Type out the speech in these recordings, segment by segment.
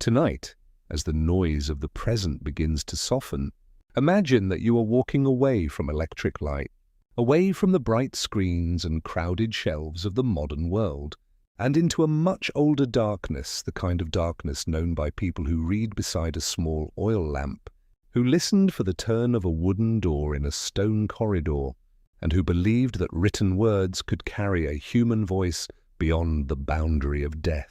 Tonight, as the noise of the present begins to soften, imagine that you are walking away from electric light, away from the bright screens and crowded shelves of the modern world, and into a much older darkness, the kind of darkness known by people who read beside a small oil lamp, who listened for the turn of a wooden door in a stone corridor, and who believed that written words could carry a human voice beyond the boundary of death.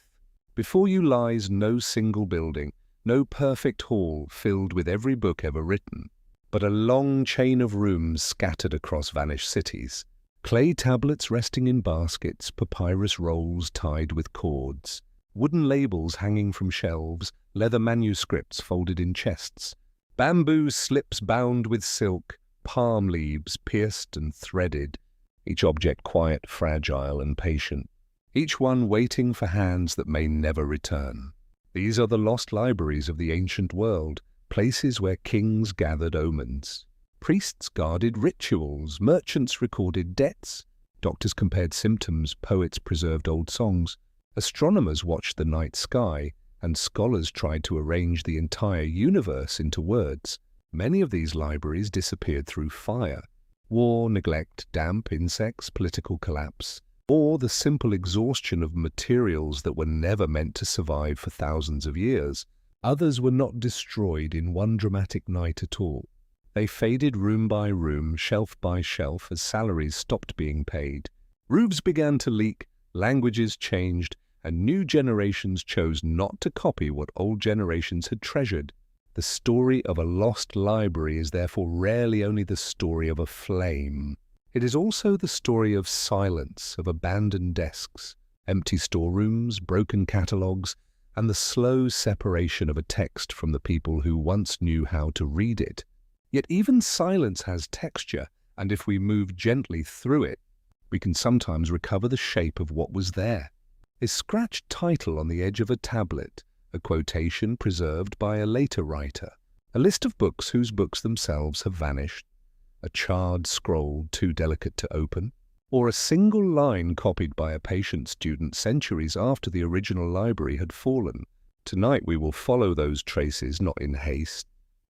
Before you lies no single building, no perfect hall filled with every book ever written, but a long chain of rooms scattered across vanished cities, clay tablets resting in baskets, papyrus rolls tied with cords, wooden labels hanging from shelves, leather manuscripts folded in chests, bamboo slips bound with silk, palm leaves pierced and threaded, each object quiet, fragile, and patient, each one waiting for hands that may never return. These are the lost libraries of the ancient world, places where kings gathered omens. Priests guarded rituals, merchants recorded debts, doctors compared symptoms, poets preserved old songs, astronomers watched the night sky, and scholars tried to arrange the entire universe into words. Many of these libraries disappeared through fire, war, neglect, damp, insects, political collapse, or the simple exhaustion of materials that were never meant to survive for thousands of years. Others were not destroyed in one dramatic night at all. They faded room by room, shelf by shelf, as salaries stopped being paid. Roofs began to leak, languages changed, and new generations chose not to copy what old generations had treasured. The story of a lost library is therefore rarely only the story of a flame. It is also the story of silence, of abandoned desks, empty storerooms, broken catalogues, and the slow separation of a text from the people who once knew how to read it. Yet even silence has texture, and if we move gently through it, we can sometimes recover the shape of what was there. A scratched title on the edge of a tablet, a quotation preserved by a later writer, a list of books whose books themselves have vanished, a charred scroll too delicate to open, or a single line copied by a patient student centuries after the original library had fallen. Tonight we will follow those traces not in haste,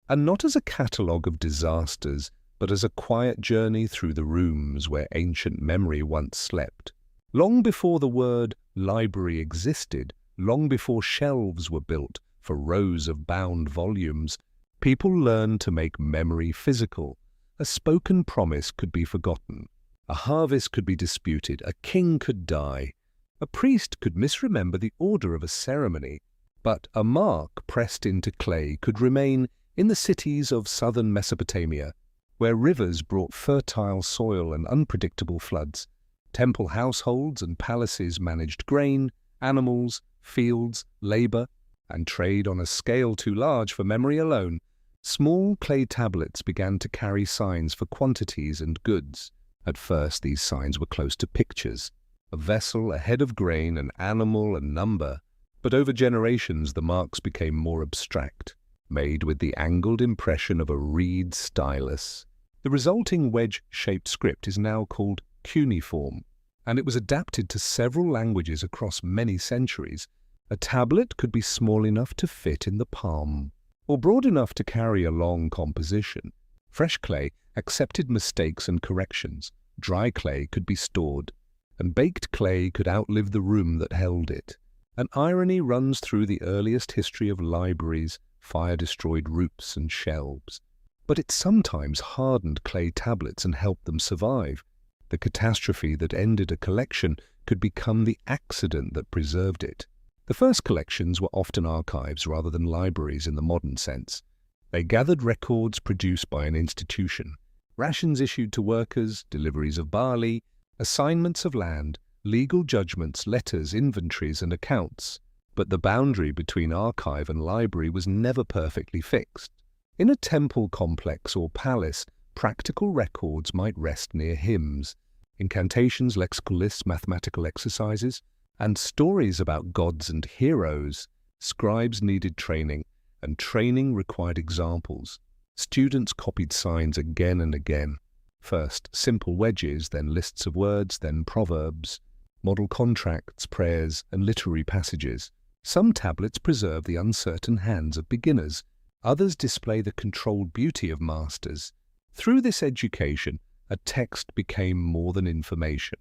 and not as a catalogue of disasters, but as a quiet journey through the rooms where ancient memory once slept. Long before the word library existed, long before shelves were built for rows of bound volumes, people learned to make memory physical. A spoken promise could be forgotten. A harvest could be disputed. A king could die. A priest could misremember the order of a ceremony. But a mark pressed into clay could remain in the cities of southern Mesopotamia, where rivers brought fertile soil and unpredictable floods. Temple households and palaces managed grain, animals, fields, labor, and trade on a scale too large for memory alone. Small clay tablets began to carry signs for quantities and goods. At first, these signs were close to pictures: a vessel, a head of grain, an animal, a number. But over generations, the marks became more abstract, made with the angled impression of a reed stylus. The resulting wedge-shaped script is now called cuneiform, and it was adapted to several languages across many centuries. A tablet could be small enough to fit in the palm, or broad enough to carry a long composition. Fresh clay accepted mistakes and corrections. Dry clay could be stored, and baked clay could outlive the room that held it. An irony runs through the earliest history of libraries. Fire destroyed roofs and shelves, but it sometimes hardened clay tablets and helped them survive. The catastrophe that ended a collection could become the accident that preserved it. The first collections were often archives rather than libraries in the modern sense. They gathered records produced by an institution, rations issued to workers, deliveries of barley, assignments of land, legal judgments, letters, inventories, and accounts. But the boundary between archive and library was never perfectly fixed. In a temple complex or palace, practical records might rest near hymns, incantations, lexical lists, mathematical exercises, and stories about gods and heroes. Scribes needed training, and training required examples. Students copied signs again and again. First simple wedges, then lists of words, then proverbs, model contracts, prayers, and literary passages. Some tablets preserve the uncertain hands of beginners, others display the controlled beauty of masters. Through this education, a text became more than information.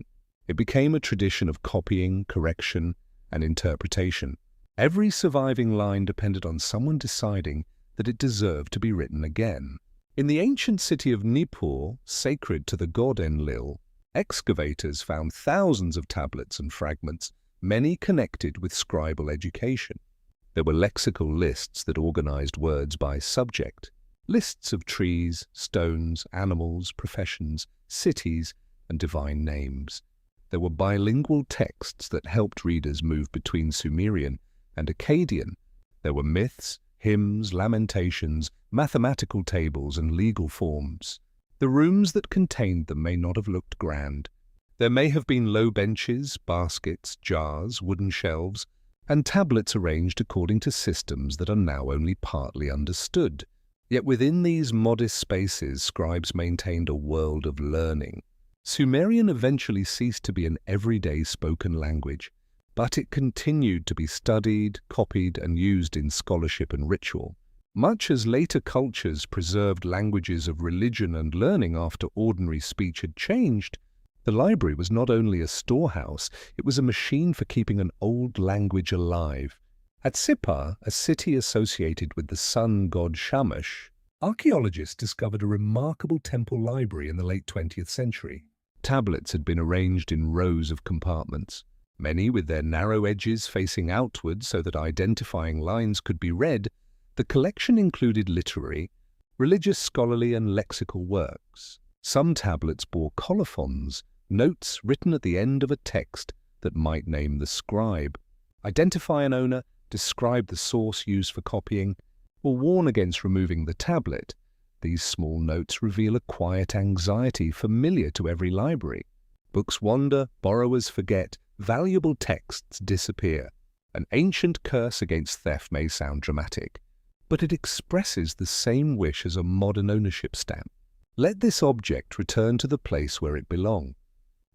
It became a tradition of copying, correction, and interpretation. Every surviving line depended on someone deciding that it deserved to be written again. In the ancient city of Nippur, sacred to the god Enlil, excavators found thousands of tablets and fragments, many connected with scribal education. There were lexical lists that organized words by subject, lists of trees, stones, animals, professions, cities, and divine names. There were bilingual texts that helped readers move between Sumerian and Akkadian. There were myths, hymns, lamentations, mathematical tables, and legal forms. The rooms that contained them may not have looked grand. There may have been low benches, baskets, jars, wooden shelves, and tablets arranged according to systems that are now only partly understood. Yet within these modest spaces, scribes maintained a world of learning. Sumerian eventually ceased to be an everyday spoken language, but it continued to be studied, copied, and used in scholarship and ritual. Much as later cultures preserved languages of religion and learning after ordinary speech had changed, the library was not only a storehouse, it was a machine for keeping an old language alive. At Sippar, a city associated with the sun god Shamash, archaeologists discovered a remarkable temple library in the late 20th century. Tablets had been arranged in rows of compartments, many with their narrow edges facing outward so that identifying lines could be read. The collection included literary, religious, scholarly, and lexical works. Some tablets bore colophons, notes written at the end of a text that might name the scribe, identify an owner, describe the source used for copying, or warn against removing the tablet. These small notes reveal a quiet anxiety familiar to every library. Books wander, borrowers forget, valuable texts disappear. An ancient curse against theft may sound dramatic, but it expresses the same wish as a modern ownership stamp. Let this object return to the place where it belonged.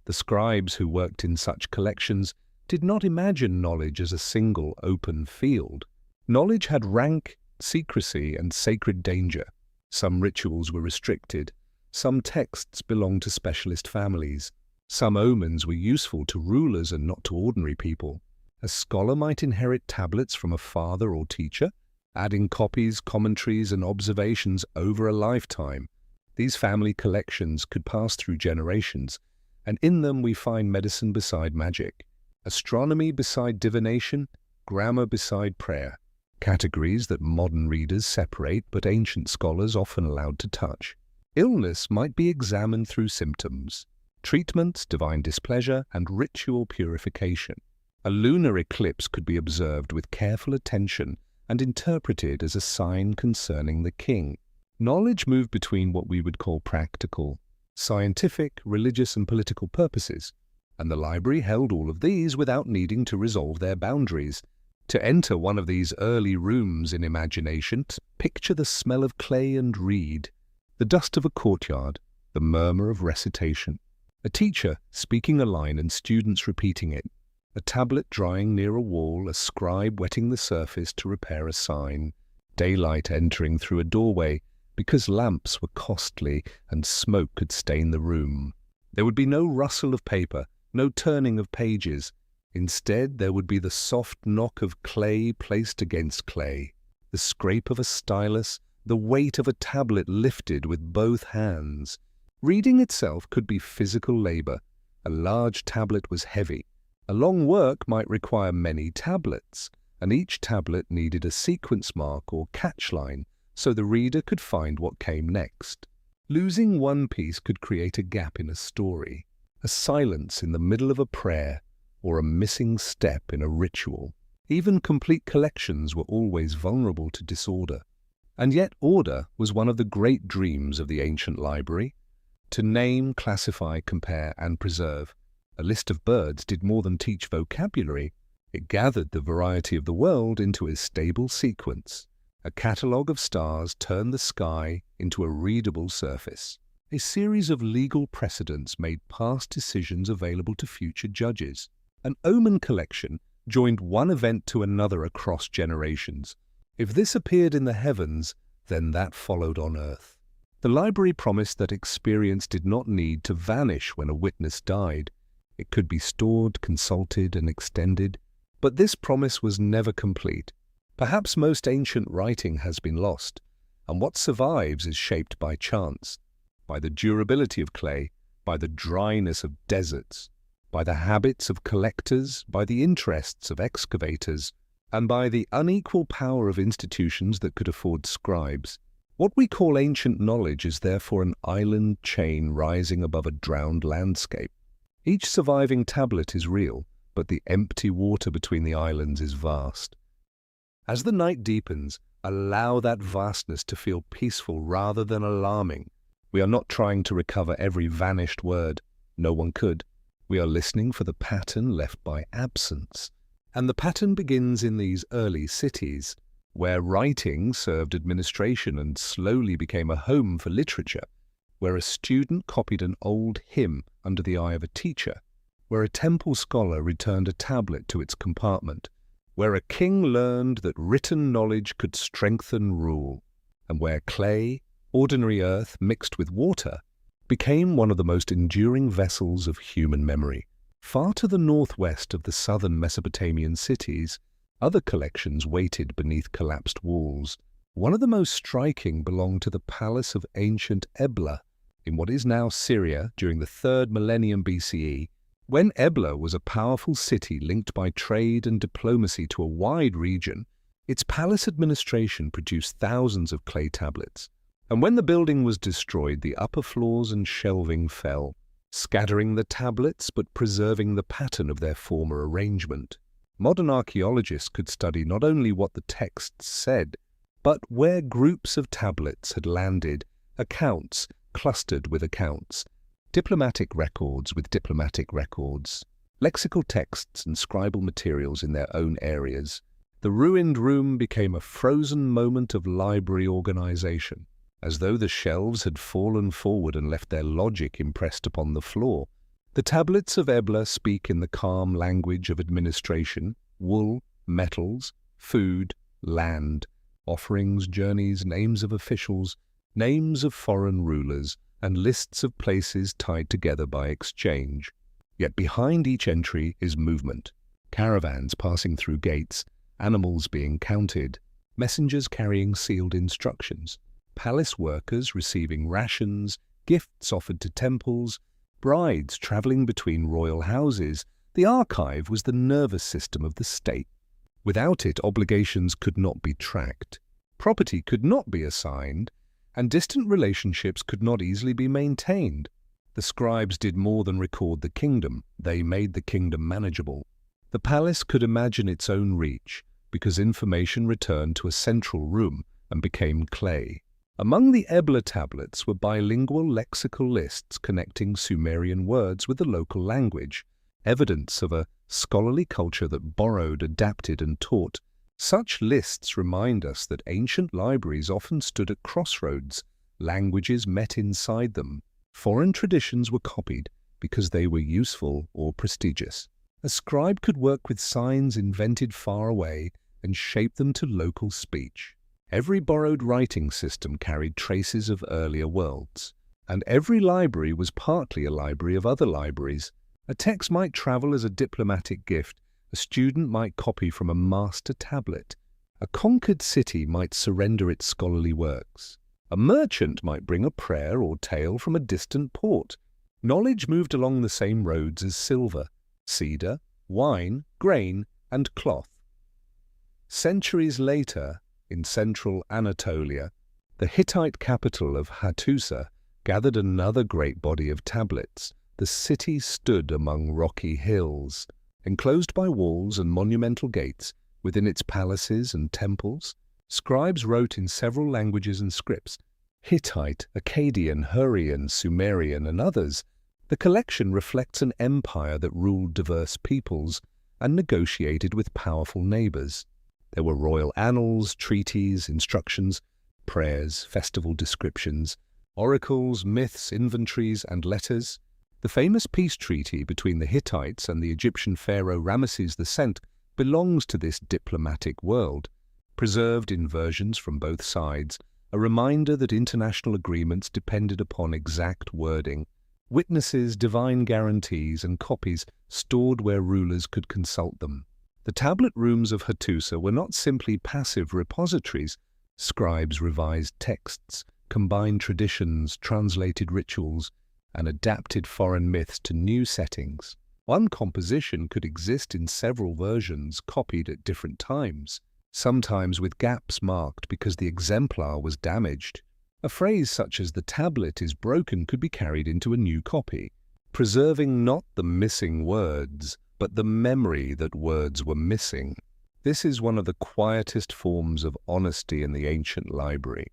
The scribes who worked in such collections did not imagine knowledge as a single open field. Knowledge had rank, secrecy, and sacred danger. Some rituals were restricted, some texts belonged to specialist families, some omens were useful to rulers and not to ordinary people. A scholar might inherit tablets from a father or teacher, adding copies, commentaries, and observations over a lifetime. These family collections could pass through generations, and in them we find medicine beside magic, astronomy beside divination, grammar beside prayer, categories that modern readers separate but ancient scholars often allowed to touch. Illness might be examined through symptoms, treatments, divine displeasure, and ritual purification. A lunar eclipse could be observed with careful attention and interpreted as a sign concerning the king. Knowledge moved between what we would call practical, scientific, religious, and political purposes, and the library held all of these without needing to resolve their boundaries. To enter one of these early rooms in imagination, picture the smell of clay and reed, the dust of a courtyard, the murmur of recitation, a teacher speaking a line and students repeating it, a tablet drying near a wall, a scribe wetting the surface to repair a sign, daylight entering through a doorway because lamps were costly and smoke could stain the room. There would be no rustle of paper, no turning of pages. Instead, there would be the soft knock of clay placed against clay, the scrape of a stylus, the weight of a tablet lifted with both hands. Reading itself could be physical labor. A large tablet was heavy. A long work might require many tablets, and each tablet needed a sequence mark or catchline so the reader could find what came next. Losing one piece could create a gap in a story, a silence in the middle of a prayer, or a missing step in a ritual. Even complete collections were always vulnerable to disorder. And yet order was one of the great dreams of the ancient library. To name, classify, compare, and preserve. A list of birds did more than teach vocabulary. It gathered the variety of the world into a stable sequence. A catalogue of stars turned the sky into a readable surface. A series of legal precedents made past decisions available to future judges. An omen collection joined one event to another across generations. If this appeared in the heavens, then that followed on earth. The library promised that experience did not need to vanish when a witness died. It could be stored, consulted, and extended. But this promise was never complete. Perhaps most ancient writing has been lost, and what survives is shaped by chance, by the durability of clay, by the dryness of deserts, by the habits of collectors, by the interests of excavators, and by the unequal power of institutions that could afford scribes. What we call ancient knowledge is therefore an island chain rising above a drowned landscape. Each surviving tablet is real, but the empty water between the islands is vast. As the night deepens, allow that vastness to feel peaceful rather than alarming. We are not trying to recover every vanished word. No one could. We are listening for the pattern left by absence. And the pattern begins in these early cities, where writing served administration and slowly became a home for literature, where a student copied an old hymn under the eye of a teacher, where a temple scholar returned a tablet to its compartment, where a king learned that written knowledge could strengthen rule, and where clay, ordinary earth mixed with water, became one of the most enduring vessels of human memory. Far to the northwest of the southern Mesopotamian cities, other collections waited beneath collapsed walls. One of the most striking belonged to the palace of ancient Ebla, in what is now Syria during the 3rd millennium BCE. When Ebla was a powerful city linked by trade and diplomacy to a wide region, its palace administration produced thousands of clay tablets. And when the building was destroyed, the upper floors and shelving fell, scattering the tablets but preserving the pattern of their former arrangement. Modern archaeologists could study not only what the texts said, but where groups of tablets had landed, accounts clustered with accounts, diplomatic records with diplomatic records, lexical texts and scribal materials in their own areas. The ruined room became a frozen moment of library organization, as though the shelves had fallen forward and left their logic impressed upon the floor. The tablets of Ebla speak in the calm language of administration, wool, metals, food, land, offerings, journeys, names of officials, names of foreign rulers, and lists of places tied together by exchange. Yet behind each entry is movement, caravans passing through gates, animals being counted, messengers carrying sealed instructions, palace workers receiving rations, gifts offered to temples, brides traveling between royal houses. The archive was the nervous system of the state. Without it, obligations could not be tracked, property could not be assigned, and distant relationships could not easily be maintained. The scribes did more than record the kingdom, they made the kingdom manageable. The palace could imagine its own reach, because information returned to a central room and became clay. Among the Ebla tablets were bilingual lexical lists connecting Sumerian words with the local language, evidence of a scholarly culture that borrowed, adapted, and taught. Such lists remind us that ancient libraries often stood at crossroads. Languages met inside them. Foreign traditions were copied because they were useful or prestigious. A scribe could work with signs invented far away and shape them to local speech. Every borrowed writing system carried traces of earlier worlds, and every library was partly a library of other libraries. A text might travel as a diplomatic gift, a student might copy from a master tablet, a conquered city might surrender its scholarly works, a merchant might bring a prayer or tale from a distant port. Knowledge moved along the same roads as silver, cedar, wine, grain, and cloth. Centuries later, in central Anatolia, the Hittite capital of Hattusa gathered another great body of tablets. The city stood among rocky hills, enclosed by walls and monumental gates. Within its palaces and temples, scribes wrote in several languages and scripts: Hittite, Akkadian, Hurrian, Sumerian, and others. The collection reflects an empire that ruled diverse peoples and negotiated with powerful neighbors. There were royal annals, treaties, instructions, prayers, festival descriptions, oracles, myths, inventories, and letters. The famous peace treaty between the Hittites and the Egyptian pharaoh Ramesses II belongs to this diplomatic world, preserved in versions from both sides, a reminder that international agreements depended upon exact wording, witnesses, divine guarantees, and copies stored where rulers could consult them. The tablet rooms of Hattusa were not simply passive repositories. Scribes revised texts, combined traditions, translated rituals, and adapted foreign myths to new settings. One composition could exist in several versions, copied at different times, sometimes with gaps marked because the exemplar was damaged. A phrase such as "the tablet is broken" could be carried into a new copy, preserving not the missing words, but the memory that words were missing. This is one of the quietest forms of honesty in the ancient library.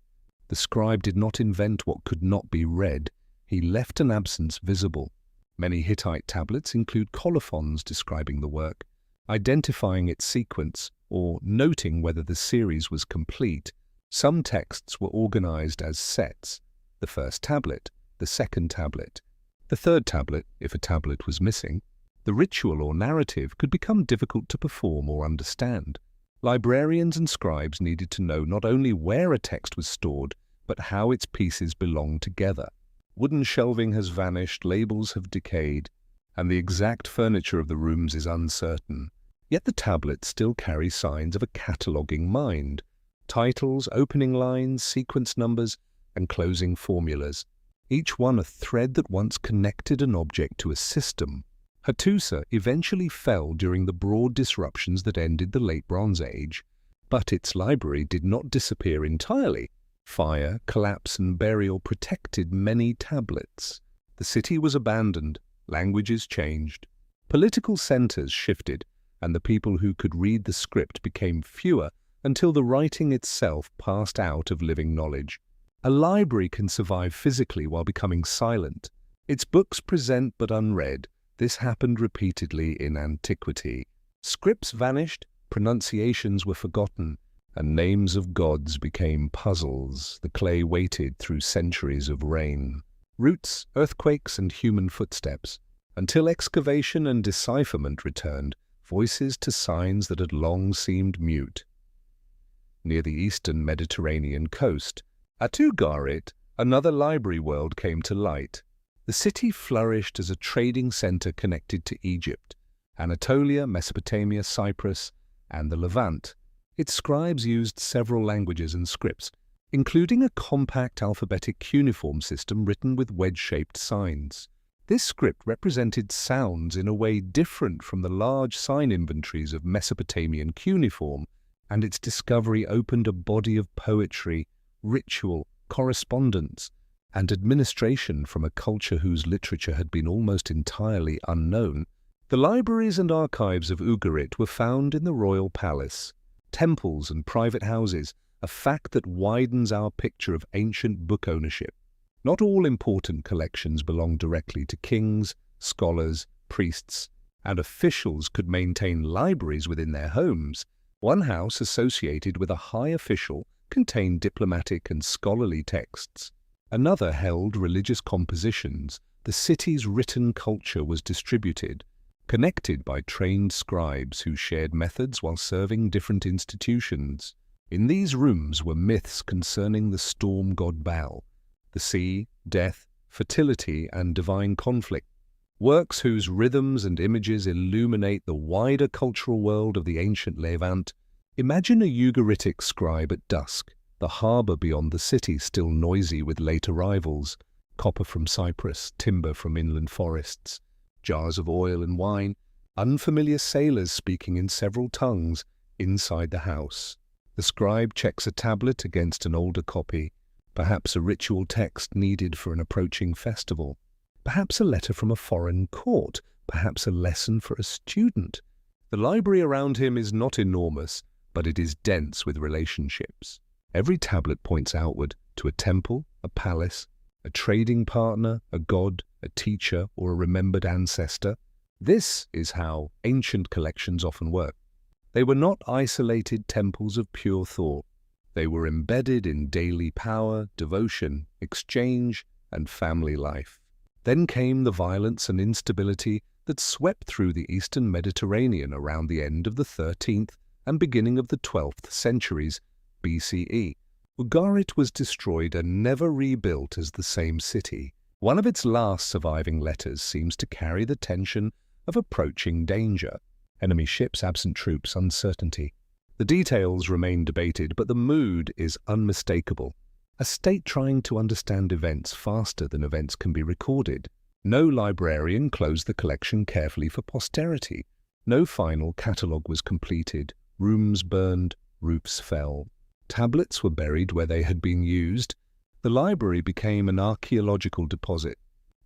The scribe did not invent what could not be read. He left an absence visible. Many Hittite tablets include colophons describing the work, identifying its sequence, or noting whether the series was complete. Some texts were organized as sets: the first tablet, the second tablet, the third tablet if a tablet was missing. The ritual or narrative could become difficult to perform or understand. Librarians and scribes needed to know not only where a text was stored, but how its pieces belonged together. Wooden shelving has vanished, labels have decayed, and the exact furniture of the rooms is uncertain. Yet the tablet still carries signs of a cataloguing mind: titles, opening lines, sequence numbers, and closing formulas, each one a thread that once connected an object to a system. Hattusa eventually fell during the broad disruptions that ended the Late Bronze Age, but its library did not disappear entirely. Fire, collapse, and burial protected many tablets. The city was abandoned, languages changed, political centers shifted, and the people who could read the script became fewer until the writing itself passed out of living knowledge. A library can survive physically while becoming silent. Its books present but unread. This happened repeatedly in antiquity. Scripts vanished, pronunciations were forgotten, and names of gods became puzzles. The clay waited through centuries of rain, roots, earthquakes, and human footsteps, until excavation and decipherment returned voices to signs that had long seemed mute. Near the eastern Mediterranean coast, at Ugarit, another library world came to light. The city flourished as a trading center connected to Egypt, Anatolia, Mesopotamia, Cyprus, and the Levant. Its scribes used several languages and scripts, including a compact alphabetic cuneiform system written with wedge-shaped signs. This script represented sounds in a way different from the large sign inventories of Mesopotamian cuneiform, and its discovery opened a body of poetry, ritual, correspondence, and administration from a culture whose literature had been almost entirely unknown. The libraries and archives of Ugarit were found in the royal palace, temples and private houses, a fact that widens our picture of ancient book ownership. Not all important collections belonged directly to kings, scholars, priests, and officials could maintain libraries within their homes. One house associated with a high official contained diplomatic and scholarly texts. Another held religious compositions. The city's written culture was distributed, connected by trained scribes who shared methods while serving different institutions. In these rooms were myths concerning the storm god Baal, the sea, death, fertility, and divine conflict, works whose rhythms and images illuminate the wider cultural world of the ancient Levant. Imagine a Ugaritic scribe at dusk, the harbour beyond the city still noisy with late arrivals, copper from Cyprus, timber from inland forests, jars of oil and wine, unfamiliar sailors speaking in several tongues inside the house. The scribe checks a tablet against an older copy, perhaps a ritual text needed for an approaching festival, perhaps a letter from a foreign court, perhaps a lesson for a student. The library around him is not enormous, but it is dense with relationships. Every tablet points outward to a temple, a palace, a trading partner, a god, a teacher, or a remembered ancestor. This is how ancient collections often work. They were not isolated temples of pure thought. They were embedded in daily power, devotion, exchange, and family life. Then came the violence and instability that swept through the eastern Mediterranean around the end of the 13th and beginning of the 12th centuries BCE. Ugarit was destroyed and never rebuilt as the same city. One of its last surviving letters seems to carry the tension of approaching danger. Enemy ships, absent troops, uncertainty. The details remain debated, but the mood is unmistakable. A state trying to understand events faster than events can be recorded. No librarian closed the collection carefully for posterity. No final catalogue was completed. Rooms burned, roofs fell. Tablets were buried where they had been used. The library became an archaeological deposit.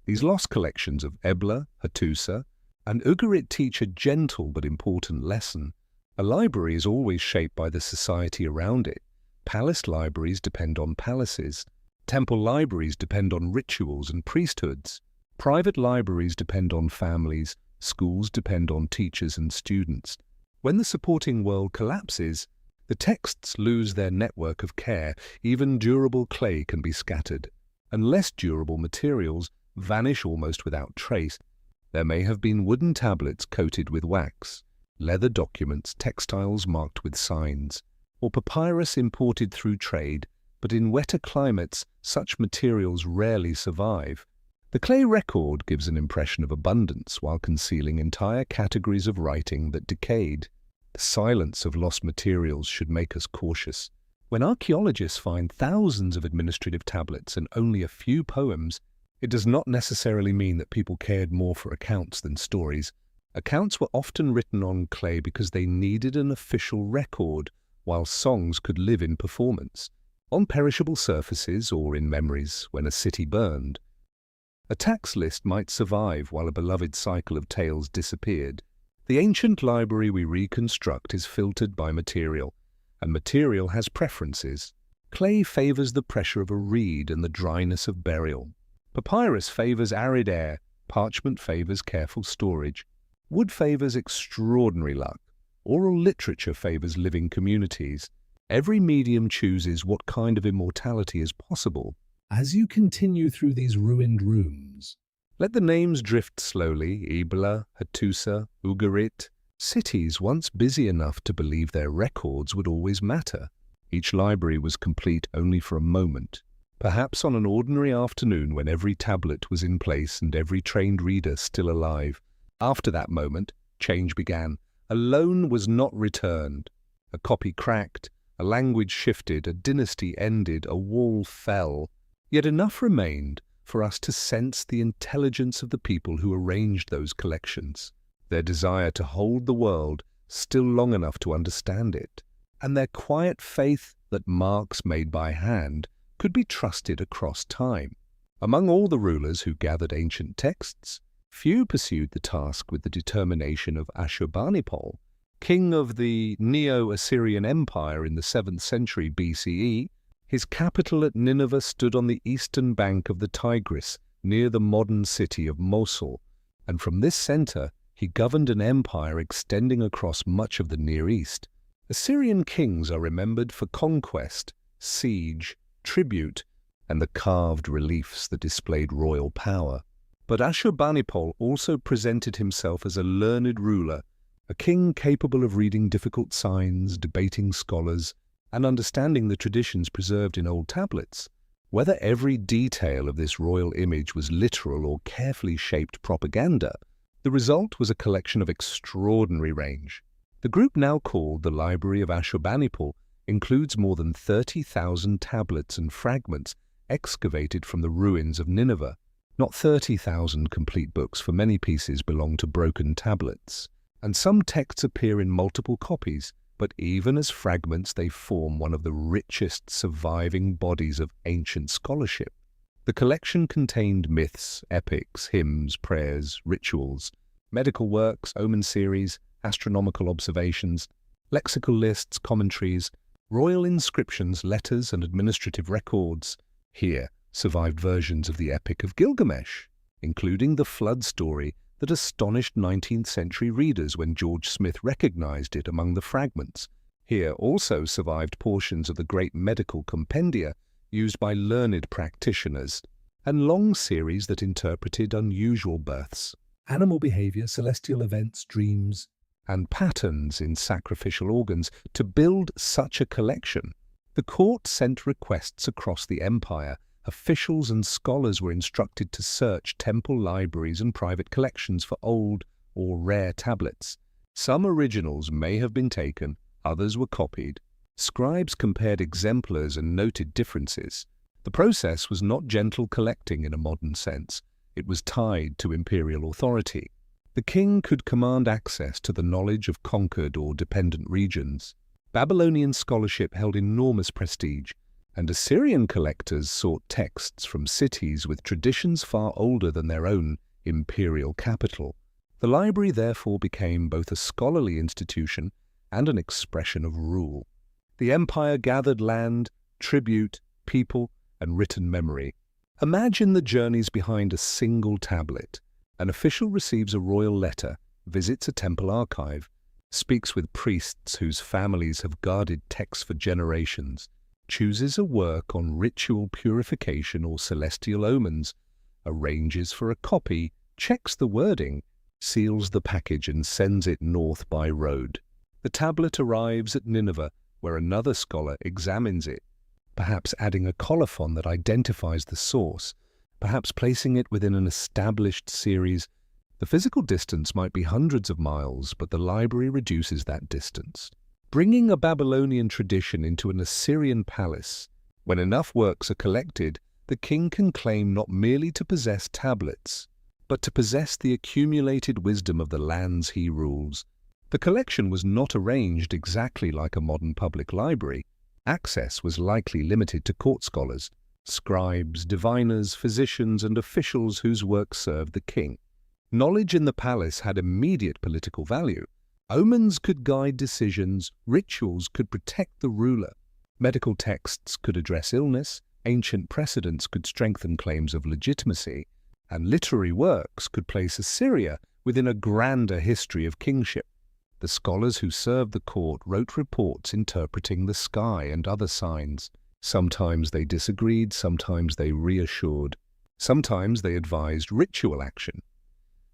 These lost collections of Ebla, Hattusa, and Ugarit teach a gentle but important lesson. A library is always shaped by the society around it. Palace libraries depend on palaces. Temple libraries depend on rituals and priesthoods. Private libraries depend on families. Schools depend on teachers and students. When the supporting world collapses, the texts lose their network of care. Even durable clay can be scattered, and less durable materials vanish almost without trace. There may have been wooden tablets coated with wax, leather documents, textiles marked with signs, or papyrus imported through trade, but in wetter climates such materials rarely survive. The clay record gives an impression of abundance while concealing entire categories of writing that decayed. The silence of lost materials should make us cautious. When archaeologists find thousands of administrative tablets and only a few poems, it does not necessarily mean that people cared more for accounts than stories. Accounts were often written on clay because they needed an official record, while songs could live in performance, on perishable surfaces or in memories when a city burned. A tax list might survive while a beloved cycle of tales disappeared. The ancient library we reconstruct is filtered by material, and material has preferences. Clay favors the pressure of a reed and the dryness of burial. Papyrus favors arid air, parchment favors careful storage. Wood favors extraordinary luck. Oral literature favors living communities. Every medium chooses what kind of immortality is possible. As you continue through these ruined rooms, let the names drift slowly. Ebla, Hattusa, Ugarit, cities once busy enough to believe their records would always matter. Each library was complete only for a moment, perhaps on an ordinary afternoon when every tablet was in place and every trained reader still alive. After that moment, change began. A loan was not returned. A copy cracked, a language shifted, a dynasty ended, a wall fell. Yet enough remained for us to sense the intelligence of the people who arranged those collections, their desire to hold the world still long enough to understand it, and their quiet faith that marks made by hand could be trusted across time. Among all the rulers who gathered ancient texts, few pursued the task with the determination of Ashurbanipal, king of the Neo-Assyrian Empire in the 7th century BCE. His capital at Nineveh stood on the eastern bank of the Tigris, near the modern city of Mosul, and from this center he governed an empire extending across much of the Near East. Assyrian kings are remembered for conquest, siege, tribute, and the carved reliefs that displayed royal power. But Ashurbanipal also presented himself as a learned ruler, a king capable of reading difficult signs, debating scholars, and understanding the traditions preserved in old tablets. Whether every detail of this royal image was literal or carefully shaped propaganda, the result was a collection of extraordinary range. The group now called the Library of Ashurbanipal includes more than 30,000 tablets and fragments excavated from the ruins of Nineveh. Not 30,000 complete books, for many pieces belong to broken tablets, and some texts appear in multiple copies, but even as fragments they form one of the richest surviving bodies of ancient scholarship. The collection contained myths, epics, hymns, prayers, rituals, medical works, omen series, astronomical observations, lexical lists, commentaries, royal inscriptions, letters, and administrative records. Here survived versions of the Epic of Gilgamesh, including the flood story that astonished 19th century readers when George Smith recognized it among the fragments. Here also survived portions of the great medical compendia used by learned practitioners, and long series that interpreted unusual births. animal behavior, celestial events, dreams, and patterns in sacrificial organs to build such a collection. The court sent requests across the empire. Officials and scholars were instructed to search temple libraries and private collections for old or rare tablets. Some originals may have been taken, others were copied. Scribes compared exemplars and noted differences. The process was not gentle collecting in a modern sense. It was tied to imperial authority. The king could command access to the knowledge of conquered or dependent regions. Babylonian scholarship held enormous prestige, and Assyrian collectors sought texts from cities with traditions far older than their own imperial capital. The library therefore became both a scholarly institution and an expression of rule. The empire gathered land, tribute, people, and written memory. Imagine the journeys behind a single tablet. An official receives a royal letter, visits a temple archive, speaks with priests whose families have guarded texts for generations, chooses a work on ritual purification or celestial omens, arranges for a copy, checks the wording, seals the package and sends it north by road. The tablet arrives at Nineveh, where another scholar examines it, perhaps adding a colophon that identifies the source, perhaps placing it within an established series. The physical distance might be hundreds of miles, but the library reduces that distance, bringing a Babylonian tradition into an Assyrian palace. When enough works are collected, the king can claim not merely to possess tablets, but to possess the accumulated wisdom of the lands he rules. The collection was not arranged exactly like a modern public library. Access was likely limited to court scholars, scribes, diviners, physicians, and officials whose work served the king. Knowledge in the palace had immediate political value. Omens could guide decisions, rituals could protect the ruler, medical texts could address illness, ancient precedents could strengthen claims of legitimacy, and literary works could place Assyria within a grander history of kingship. The scholars who served the court wrote reports interpreting the sky and other signs. Sometimes they disagreed, sometimes they reassured, sometimes they advised ritual action.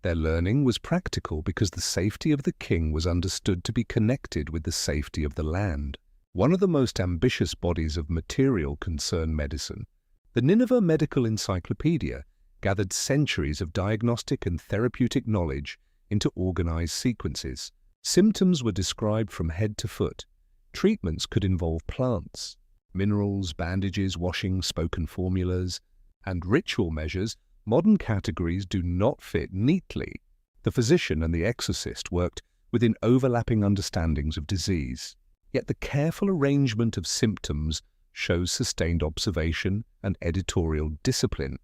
Their learning was practical because the safety of the king was understood to be connected with the safety of the land. One of the most ambitious bodies of material concerned medicine. The Nineveh Medical Encyclopedia gathered centuries of diagnostic and therapeutic knowledge into organized sequences. Symptoms were described from head to foot. Treatments could involve plants, minerals, bandages, washing, spoken formulas, and ritual measures. Modern categories do not fit neatly. The physician and the exorcist worked within overlapping understandings of disease. Yet the careful arrangement of symptoms shows sustained observation and editorial discipline.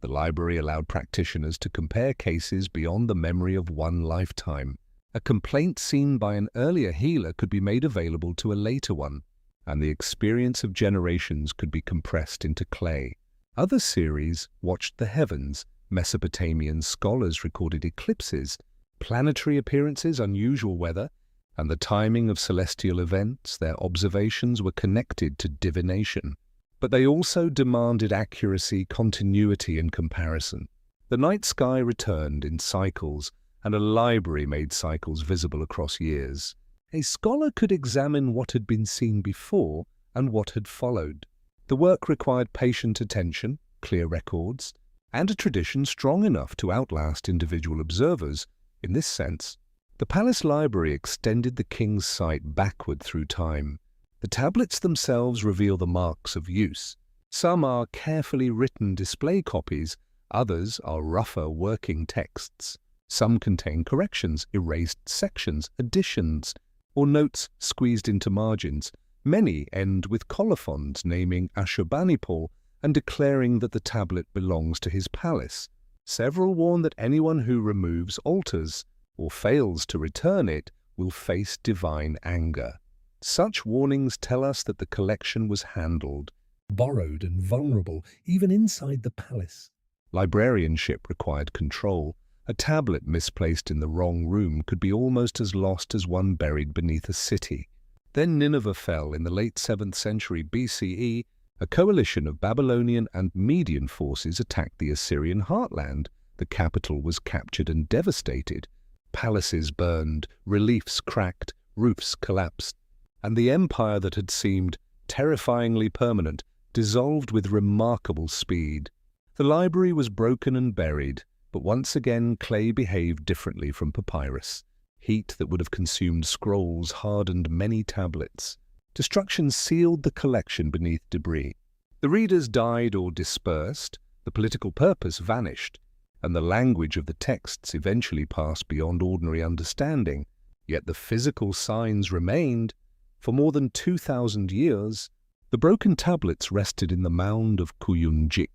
The library allowed practitioners to compare cases beyond the memory of one lifetime. A complaint seen by an earlier healer could be made available to a later one, and the experience of generations could be compressed into clay. Other series watched the heavens. Mesopotamian scholars recorded eclipses, planetary appearances, unusual weather, and the timing of celestial events. Their observations were connected to divination. But they also demanded accuracy, continuity, and comparison. The night sky returned in cycles, and a library made cycles visible across years. A scholar could examine what had been seen before and what had followed. The work required patient attention, clear records, and a tradition strong enough to outlast individual observers. In this sense, the palace library extended the king's sight backward through time. The tablets themselves reveal the marks of use. Some are carefully written display copies, others are rougher working texts. Some contain corrections, erased sections, additions, or notes squeezed into margins. Many end with colophons naming Ashurbanipal and declaring that the tablet belongs to his palace. Several warn that anyone who removes, alters, or fails to return it will face divine anger. Such warnings tell us that the collection was handled, borrowed, and vulnerable, even inside the palace. Librarianship required control. A tablet misplaced in the wrong room could be almost as lost as one buried beneath a city. Then Nineveh fell in the late 7th century BCE. A coalition of Babylonian and Median forces attacked the Assyrian heartland, The capital was captured and devastated. Palaces burned, reliefs cracked, roofs collapsed, and the empire that had seemed terrifyingly permanent dissolved with remarkable speed. The library was broken and buried, but once again clay behaved differently from papyrus. Heat that would have consumed scrolls hardened many tablets. Destruction sealed the collection beneath debris. The readers died or dispersed, the political purpose vanished, and the language of the texts eventually passed beyond ordinary understanding. Yet the physical signs remained. For more than 2,000 years, the broken tablets rested in the mound of Kuyunjik.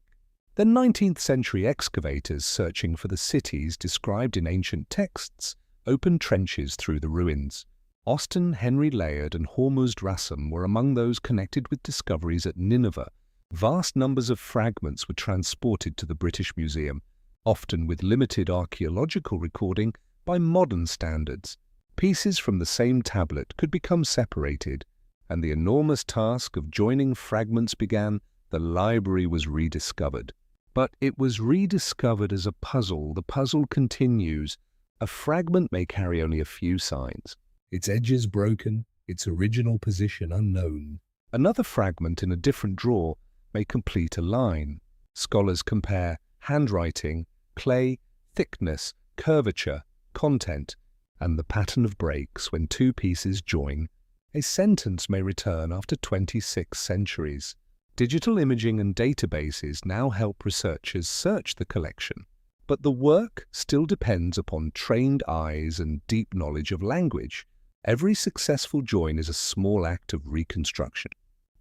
Then 19th century excavators searching for the cities described in ancient texts opened trenches through the ruins. Austin Henry Layard and Hormuzd Rassam were among those connected with discoveries at Nineveh. Vast numbers of fragments were transported to the British Museum, often with limited archaeological recording by modern standards. Pieces from the same tablet could become separated, and the enormous task of joining fragments began. The library was rediscovered. But it was rediscovered as a puzzle. The puzzle continues. A fragment may carry only a few signs. Its edges broken, its original position unknown. Another fragment in a different drawer may complete a line. Scholars compare handwriting, clay, thickness, curvature, content, and the pattern of breaks when two pieces join. A sentence may return after 26 centuries. Digital imaging and databases now help researchers search the collection, but the work still depends upon trained eyes and deep knowledge of language. Every successful join is a small act of reconstruction,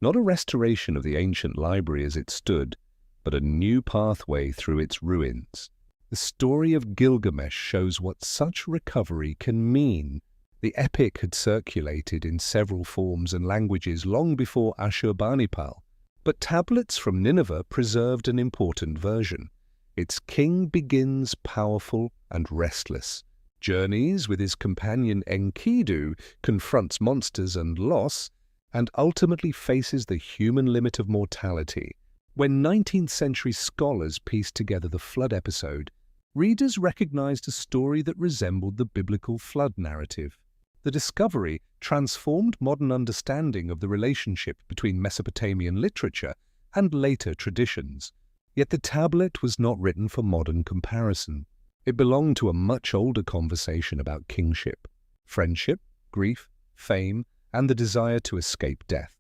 not a restoration of the ancient library as it stood, but a new pathway through its ruins. The story of Gilgamesh shows what such recovery can mean. The epic had circulated in several forms and languages long before Ashurbanipal, but tablets from Nineveh preserved an important version. Its king begins powerful and restless, journeys with his companion Enkidu, confronts monsters and loss, and ultimately faces the human limit of mortality. When 19th century scholars pieced together the flood episode, readers recognized a story that resembled the biblical flood narrative. The discovery transformed modern understanding of the relationship between Mesopotamian literature and later traditions. Yet the tablet was not written for modern comparison. It belonged to a much older conversation about kingship, friendship, grief, fame, and the desire to escape death.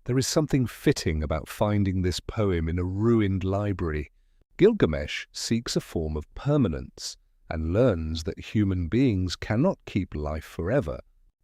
There is something fitting about finding this poem in a ruined library. Gilgamesh seeks a form of permanence and learns that human beings cannot keep life forever.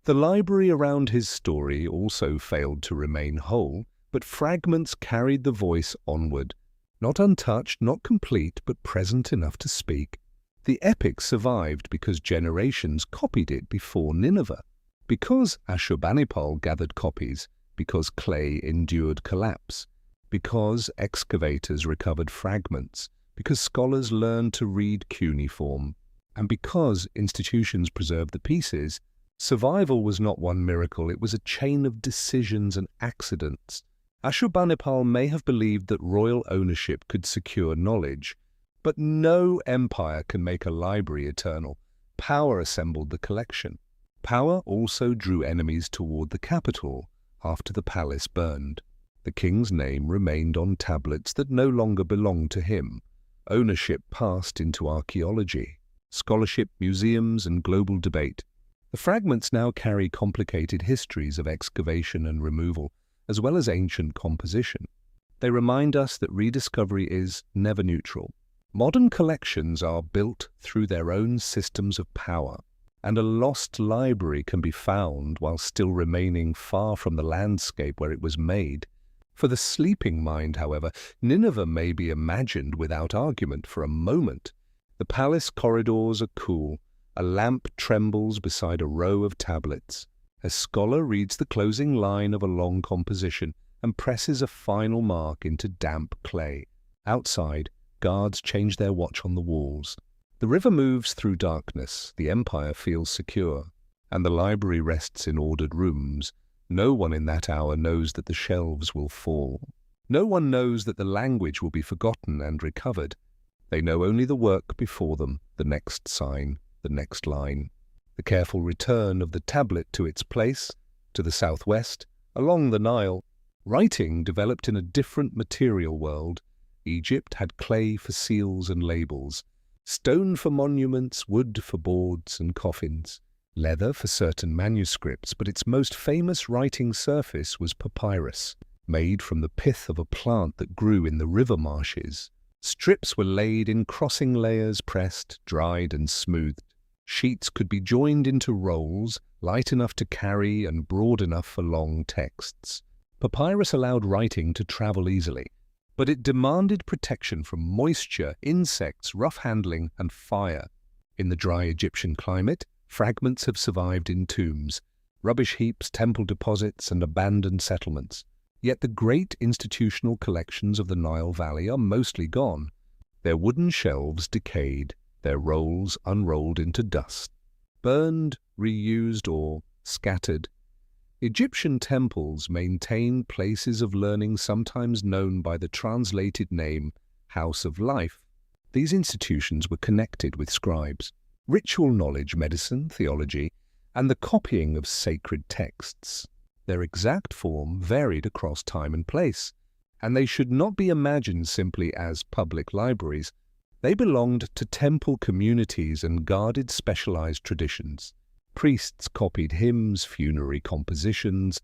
The library around his story also failed to remain whole, but fragments carried the voice onward. Not untouched, not complete, but present enough to speak. The epic survived because generations copied it before Nineveh, because Ashurbanipal gathered copies, because clay endured collapse, because excavators recovered fragments, because scholars learned to read cuneiform, and because institutions preserved the pieces. Survival was not one miracle, it was a chain of decisions and accidents. Ashurbanipal may have believed that royal ownership could secure knowledge, but no empire can make a library eternal. Power assembled the collection. Power also drew enemies toward the capital after the palace burned. The king's name remained on tablets that no longer belonged to him. Ownership passed into archaeology, scholarship, museums, and global debate. The fragments now carry complicated histories of excavation and removal, as well as ancient composition. They remind us that rediscovery is never neutral. Modern collections are built through their own systems of power, and a lost library can be found while still remaining far from the landscape where it was made. For the sleeping mind, however, Nineveh may be imagined without argument for a moment. The palace corridors are cool. A lamp trembles beside a row of tablets. A scholar reads the closing line of a long composition and presses a final mark into damp clay. Outside, guards change their watch on the walls. The river moves through darkness, the empire feels secure, and the library rests in ordered rooms. No one in that hour knows that the shelves will fall. No one knows that the language will be forgotten and recovered. They know only the work before them, the next sign, the next line. The careful return of the tablet to its place, to the southwest, along the Nile. Writing developed in a different material world. Egypt had clay for seals and labels, stone for monuments, wood for boards and coffins, leather for certain manuscripts, but its most famous writing surface was papyrus, made from the pith of a plant that grew in the river marshes. Strips were laid in crossing layers, pressed, dried and smoothed. Sheets could be joined into rolls, light enough to carry and broad enough for long texts. Papyrus allowed writing to travel easily, but it demanded protection from moisture, insects, rough handling and fire. In the dry Egyptian climate, fragments have survived in tombs, rubbish heaps, temple deposits and abandoned settlements. Yet the great institutional collections of the Nile Valley are mostly gone. Their wooden shelves decayed, their rolls unrolled into dust, burned, reused or scattered. Egyptian temples maintained places of learning sometimes known by the translated name House of Life. These institutions were connected with scribes, ritual knowledge, medicine, theology, and the copying of sacred texts. Their exact form varied across time and place, and they should not be imagined simply as public libraries. They belonged to temple communities and guarded specialized traditions. Priests copied hymns, funerary compositions,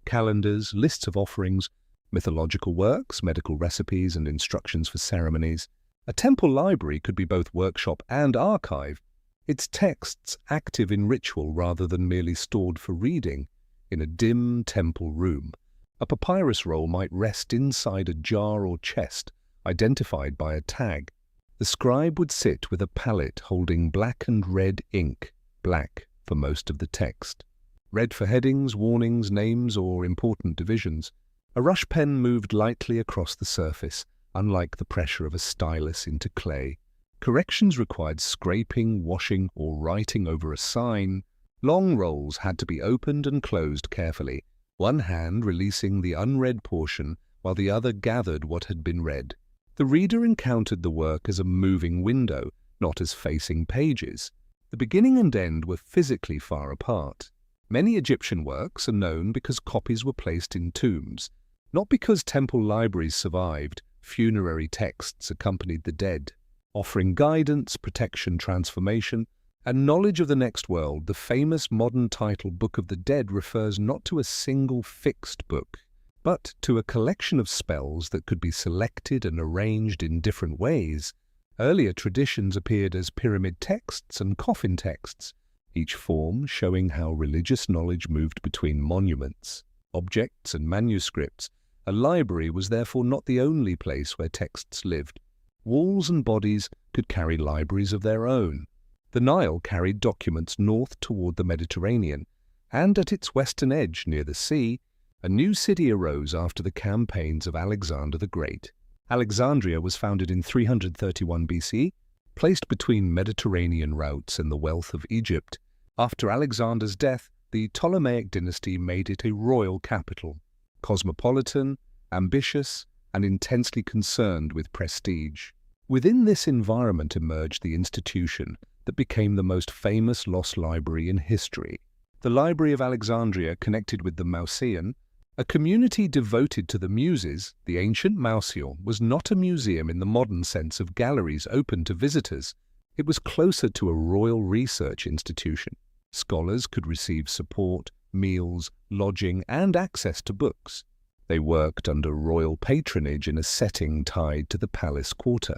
calendars, lists of offerings, mythological works, medical recipes, and instructions for ceremonies. A temple library could be both workshop and archive, its texts active in ritual rather than merely stored for reading. In a dim temple room, a papyrus roll might rest inside a jar or chest, identified by a tag. The scribe would sit with a palette holding black and red ink, black for most of the text. Red for headings, warnings, names, or important divisions. A rush pen moved lightly across the surface, unlike the pressure of a stylus into clay. Corrections required scraping, washing, or writing over a sign. Long rolls had to be opened and closed carefully, one hand releasing the unread portion while the other gathered what had been read. The reader encountered the work as a moving window, not as facing pages. The beginning and end were physically far apart. Many Egyptian works are known because copies were placed in tombs, not because temple libraries survived. Funerary texts accompanied the dead, offering guidance, protection, transformation, and knowledge of the next world. The famous modern title Book of the Dead refers not to a single fixed book, but to a collection of spells that could be selected and arranged in different ways. Earlier traditions appeared as pyramid texts and coffin texts, each form showing how religious knowledge moved between monuments, objects, and manuscripts. A library was therefore not the only place where texts lived. Walls and bodies could carry libraries of their own. The Nile carried documents north toward the Mediterranean, and at its western edge, near the sea, a new city arose after the campaigns of Alexander the Great. Alexandria was founded in 331 BC, placed between Mediterranean routes and the wealth of Egypt. After Alexander's death, the Ptolemaic dynasty made it a royal capital, cosmopolitan, ambitious, and intensely concerned with prestige. Within this environment emerged the institution that became the most famous lost library in history. The Library of Alexandria connected with the Mauseon, a community devoted to the Muses. The ancient Mauseon was not a museum in the modern sense of galleries open to visitors. It was closer to a royal research institution. Scholars could receive support, meals, lodging, and access to books. They worked under royal patronage in a setting tied to the palace quarter.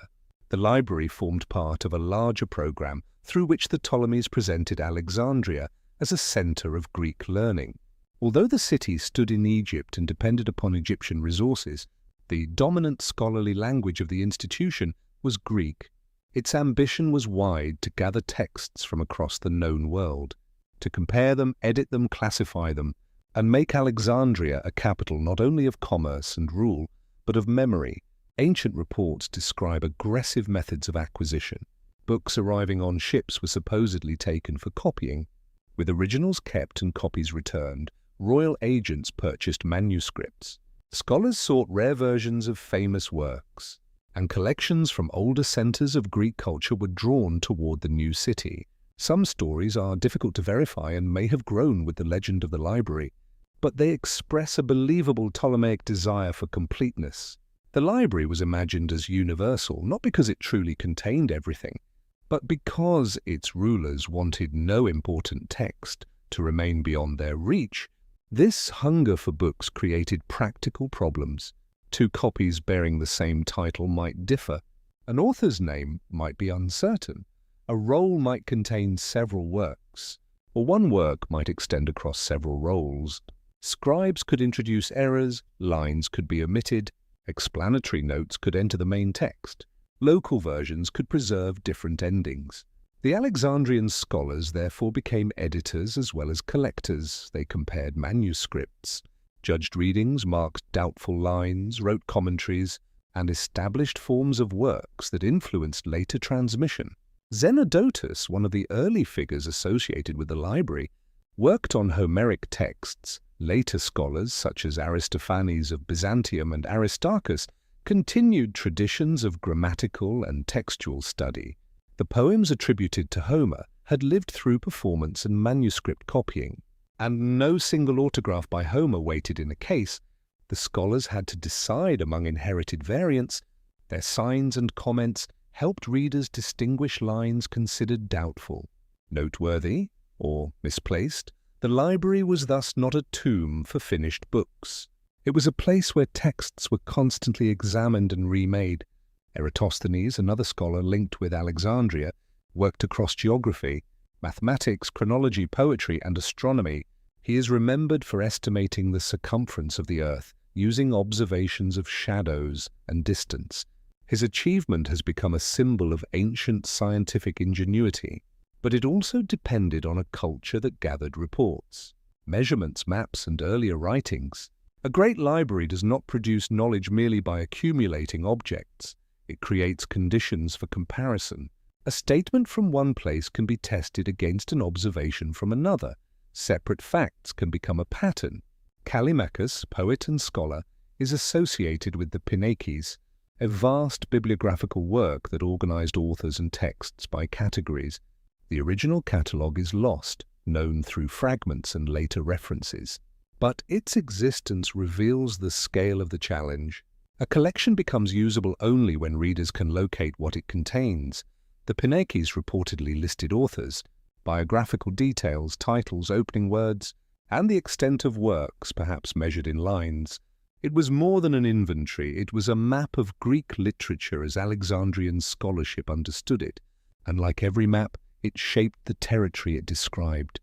The library formed part of a larger program through which the Ptolemies presented Alexandria as a center of Greek learning. Although the city stood in Egypt and depended upon Egyptian resources, the dominant scholarly language of the institution was Greek. Its ambition was wide: to gather texts from across the known world, to compare them, edit them, classify them, and make Alexandria a capital not only of commerce and rule, but of memory. Ancient reports describe aggressive methods of acquisition. Books arriving on ships were supposedly taken for copying. With originals kept and copies returned, royal agents purchased manuscripts. Scholars sought rare versions of famous works, and collections from older centers of Greek culture were drawn toward the new city. Some stories are difficult to verify and may have grown with the legend of the library, but they express a believable Ptolemaic desire for completeness. The library was imagined as universal, not because it truly contained everything, but because its rulers wanted no important text to remain beyond their reach. This hunger for books created practical problems. Two copies bearing the same title might differ. An author's name might be uncertain. A roll might contain several works, or one work might extend across several rolls. Scribes could introduce errors, lines could be omitted, explanatory notes could enter the main text. Local versions could preserve different endings. The Alexandrian scholars therefore became editors as well as collectors. They compared manuscripts, judged readings, marked doubtful lines, wrote commentaries, and established forms of works that influenced later transmission. Zenodotus, one of the early figures associated with the library, worked on Homeric texts. Later scholars, such as Aristophanes of Byzantium and Aristarchus, continued traditions of grammatical and textual study. The poems attributed to Homer had lived through performance and manuscript copying, and no single autograph by Homer waited in a case. The scholars had to decide among inherited variants. Their signs and comments helped readers distinguish lines considered doubtful, noteworthy, or misplaced. The library was thus not a tomb for finished books. It was a place where texts were constantly examined and remade. Eratosthenes, another scholar linked with Alexandria, worked across geography, mathematics, chronology, poetry, and astronomy. He is remembered for estimating the circumference of the Earth using observations of shadows and distance. His achievement has become a symbol of ancient scientific ingenuity, but it also depended on a culture that gathered reports, measurements, maps, and earlier writings. A great library does not produce knowledge merely by accumulating objects. It creates conditions for comparison. A statement from one place can be tested against an observation from another. Separate facts can become a pattern. Callimachus, poet and scholar, is associated with the Pinaikes, a vast bibliographical work that organized authors and texts by categories. The original catalogue is lost, known through fragments and later references. But its existence reveals the scale of the challenge. A collection becomes usable only when readers can locate what it contains. The Pinaikes reportedly listed authors, biographical details, titles, opening words, and the extent of works, perhaps measured in lines. It was more than an inventory, it was a map of Greek literature as Alexandrian scholarship understood it, and like every map, it shaped the territory it described.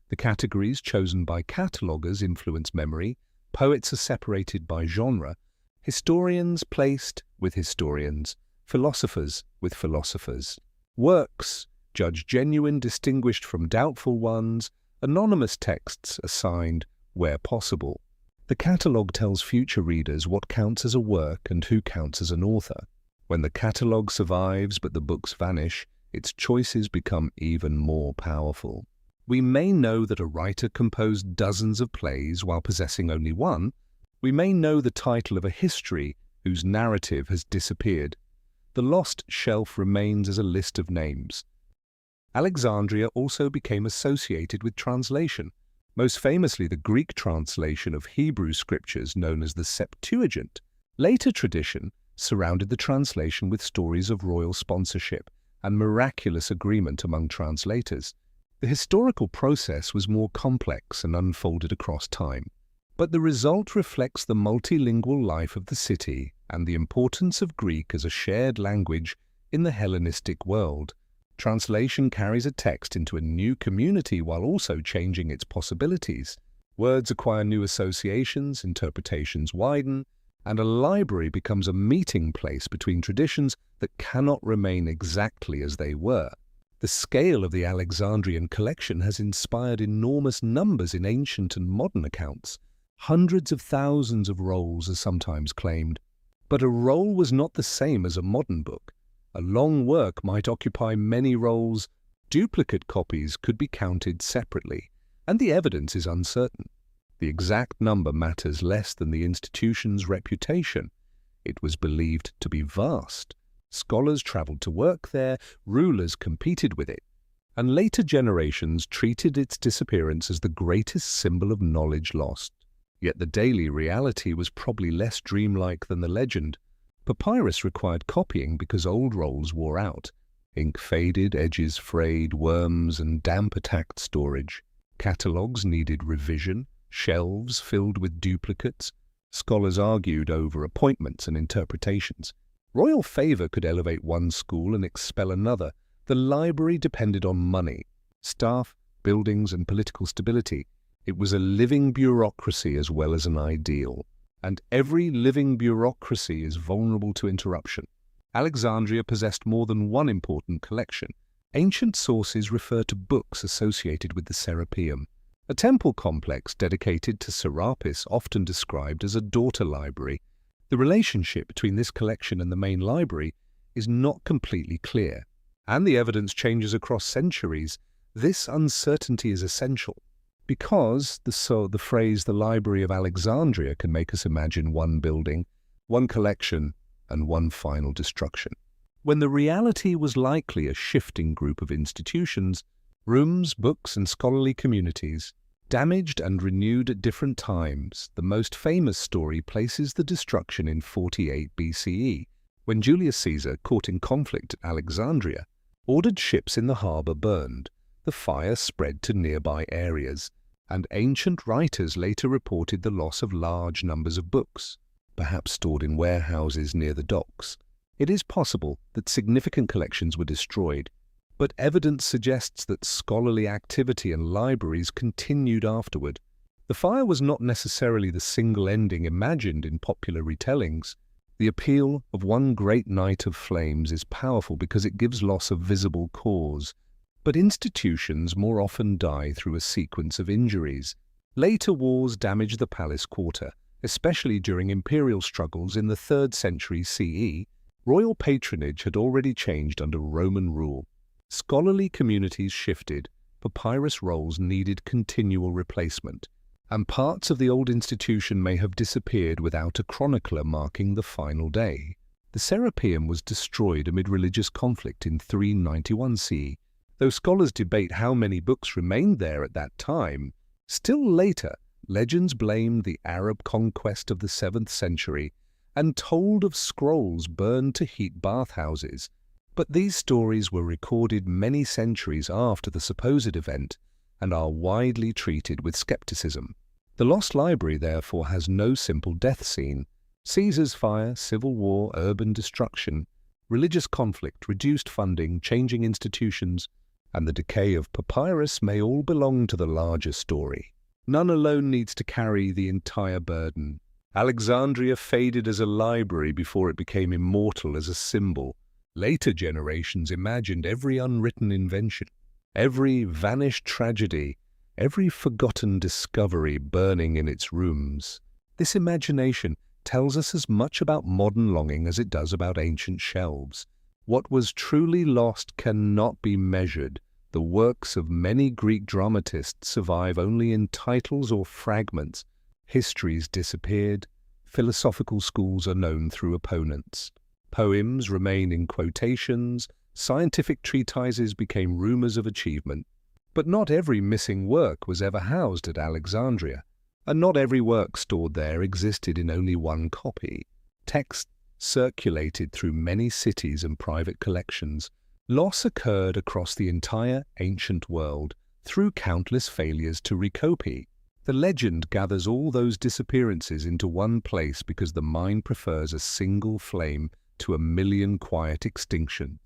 The categories chosen by catalogers influence memory, poets are separated by genre, historians placed with historians, philosophers with philosophers. Works judged genuine, distinguished from doubtful ones, anonymous texts assigned where possible. The catalogue tells future readers what counts as a work and who counts as an author. When the catalogue survives but the books vanish, its choices become even more powerful. We may know that a writer composed dozens of plays while possessing only one. We may know the title of a history whose narrative has disappeared. The lost shelf remains as a list of names. Alexandria also became associated with translation, most famously the Greek translation of Hebrew scriptures known as the Septuagint. Later tradition surrounded the translation with stories of royal sponsorship and miraculous agreement among translators. The historical process was more complex and unfolded across time, but the result reflects the multilingual life of the city and the importance of Greek as a shared language in the Hellenistic world. Translation carries a text into a new community while also changing its possibilities. Words acquire new associations, interpretations widen, and a library becomes a meeting place between traditions that cannot remain exactly as they were. The scale of the Alexandrian collection has inspired enormous numbers in ancient and modern accounts. Hundreds of thousands of rolls are sometimes claimed. But a roll was not the same as a modern book. A long work might occupy many rolls. Duplicate copies could be counted separately, and the evidence is uncertain. The exact number matters less than the institution's reputation. It was believed to be vast. Scholars traveled to work there, rulers competed with it, and later generations treated its disappearance as the greatest symbol of knowledge lost. Yet the daily reality was probably less dreamlike than the legend. Papyrus required copying because old rolls wore out. Ink faded, edges frayed, worms and damp attacked storage. Catalogues needed revision, shelves filled with duplicates. Scholars argued over appointments and interpretations. Royal favor could elevate one school and expel another. The library depended on money, staff, buildings, and political stability. It was a living bureaucracy as well as an ideal. And every living bureaucracy is vulnerable to interruption. Alexandria possessed more than one important collection. Ancient sources refer to books associated with the Serapeum, a temple complex dedicated to Serapis, often described as a daughter library. The relationship between this collection and the main library is not completely clear, and the evidence changes across centuries. This uncertainty is essential because the phrase "the Library of Alexandria" can make us imagine one building, one collection, and one final destruction, when the reality was likely a shifting group of institutions, rooms, books, and scholarly communities, damaged and renewed at different times. The most famous story places the destruction in 48 BCE, when Julius Caesar, caught in conflict at Alexandria, ordered ships in the harbour burned. The fire spread to nearby areas, and ancient writers later reported the loss of large numbers of books, perhaps stored in warehouses near the docks. It is possible that significant collections were destroyed, but evidence suggests that scholarly activity and libraries continued afterward. The fire was not necessarily the single ending imagined in popular retellings. The appeal of one great night of flames is powerful because it gives loss of visible cause. But institutions more often die through a sequence of injuries. Later wars damaged the palace quarter, especially during imperial struggles in the 3rd century CE. Royal patronage had already changed under Roman rule. Scholarly communities shifted, papyrus rolls needed continual replacement, and parts of the old institution may have disappeared without a chronicler marking the final day. The Serapeum was destroyed amid religious conflict in 391 CE. Though scholars debate how many books remained there at that time, still later, legends blamed the Arab conquest of the 7th century and told of scrolls burned to heat bathhouses. But these stories were recorded many centuries after the supposed event and are widely treated with skepticism. The lost library, therefore, has no simple death scene. Caesar's fire, civil war, urban destruction, religious conflict, reduced funding, changing institutions, and the decay of papyrus may all belong to the larger story. None alone needs to carry the entire burden. Alexandria faded as a library before it became immortal as a symbol. Later generations imagined every unwritten invention, every vanished tragedy, every forgotten discovery burning in its rooms. This imagination tells us as much about modern longing as it does about ancient shelves. What was truly lost cannot be measured. The works of many Greek dramatists survive only in titles or fragments. Histories disappeared. Philosophical schools are known through opponents. Poems remain in quotations. Scientific treatises became rumors of achievement. But not every missing work was ever housed at Alexandria, and not every work stored there existed in only one copy. Texts circulated through many cities and private collections. Loss occurred across the entire ancient world through countless failures to recopy. The legend gathers all those disappearances into one place because the mind prefers a single flame to a million quiet extinctions.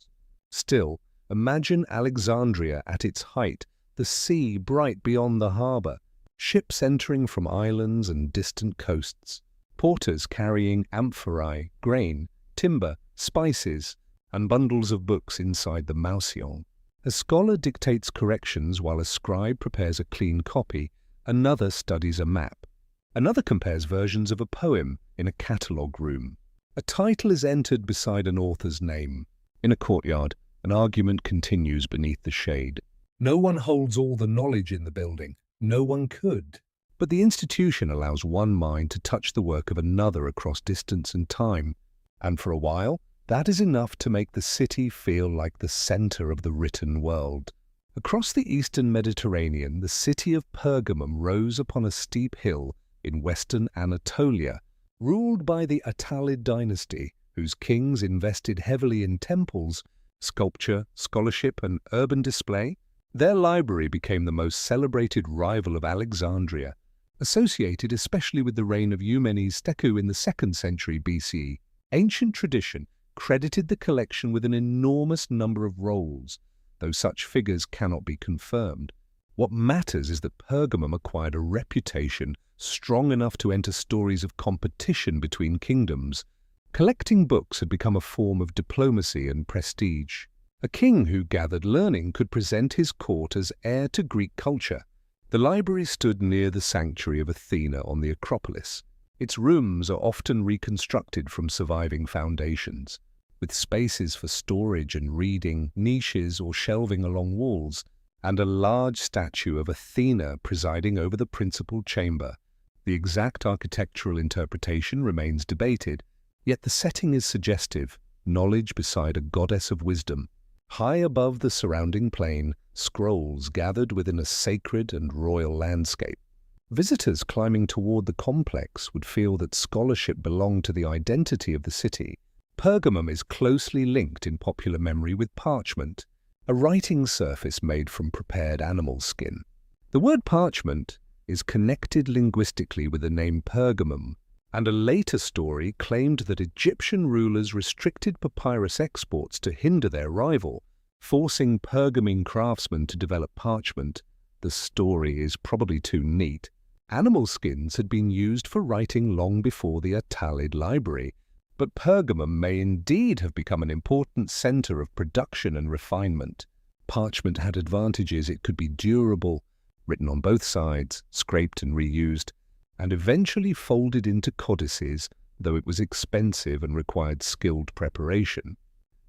Still, imagine Alexandria at its height, the sea bright beyond the harbour, ships entering from islands and distant coasts, porters carrying amphorae, grain, timber, spices, and bundles of books inside the mausion. A scholar dictates corrections while a scribe prepares a clean copy. Another studies a map. Another compares versions of a poem in a catalogue room. A title is entered beside an author's name. In a courtyard, an argument continues beneath the shade. No one holds all the knowledge in the building. No one could. But the institution allows one mind to touch the work of another across distance and time. And for a while, that is enough to make the city feel like the center of the written world. Across the eastern Mediterranean, the city of Pergamum rose upon a steep hill in western Anatolia, ruled by the Attalid dynasty, whose kings invested heavily in temples, sculpture, scholarship, and urban display. Their library became the most celebrated rival of Alexandria, associated especially with the reign of Eumenes Steku in the 2nd century BCE. Ancient tradition credited the collection with an enormous number of rolls, though such figures cannot be confirmed. What matters is that Pergamum acquired a reputation strong enough to enter stories of competition between kingdoms. Collecting books had become a form of diplomacy and prestige. A king who gathered learning could present his court as heir to Greek culture. The library stood near the sanctuary of Athena on the Acropolis. Its rooms are often reconstructed from surviving foundations, with spaces for storage and reading, niches or shelving along walls, and a large statue of Athena presiding over the principal chamber. The exact architectural interpretation remains debated, yet the setting is suggestive, knowledge beside a goddess of wisdom. High above the surrounding plain, scrolls gathered within a sacred and royal landscape. Visitors climbing toward the complex would feel that scholarship belonged to the identity of the city. Pergamum is closely linked in popular memory with parchment, a writing surface made from prepared animal skin. The word parchment is connected linguistically with the name Pergamum, and a later story claimed that Egyptian rulers restricted papyrus exports to hinder their rival, forcing Pergamene craftsmen to develop parchment. The story is probably too neat. Animal skins had been used for writing long before the Attalid library, but Pergamum may indeed have become an important center of production and refinement. Parchment had advantages. It could be durable, written on both sides, scraped and reused, and eventually folded into codices, though it was expensive and required skilled preparation.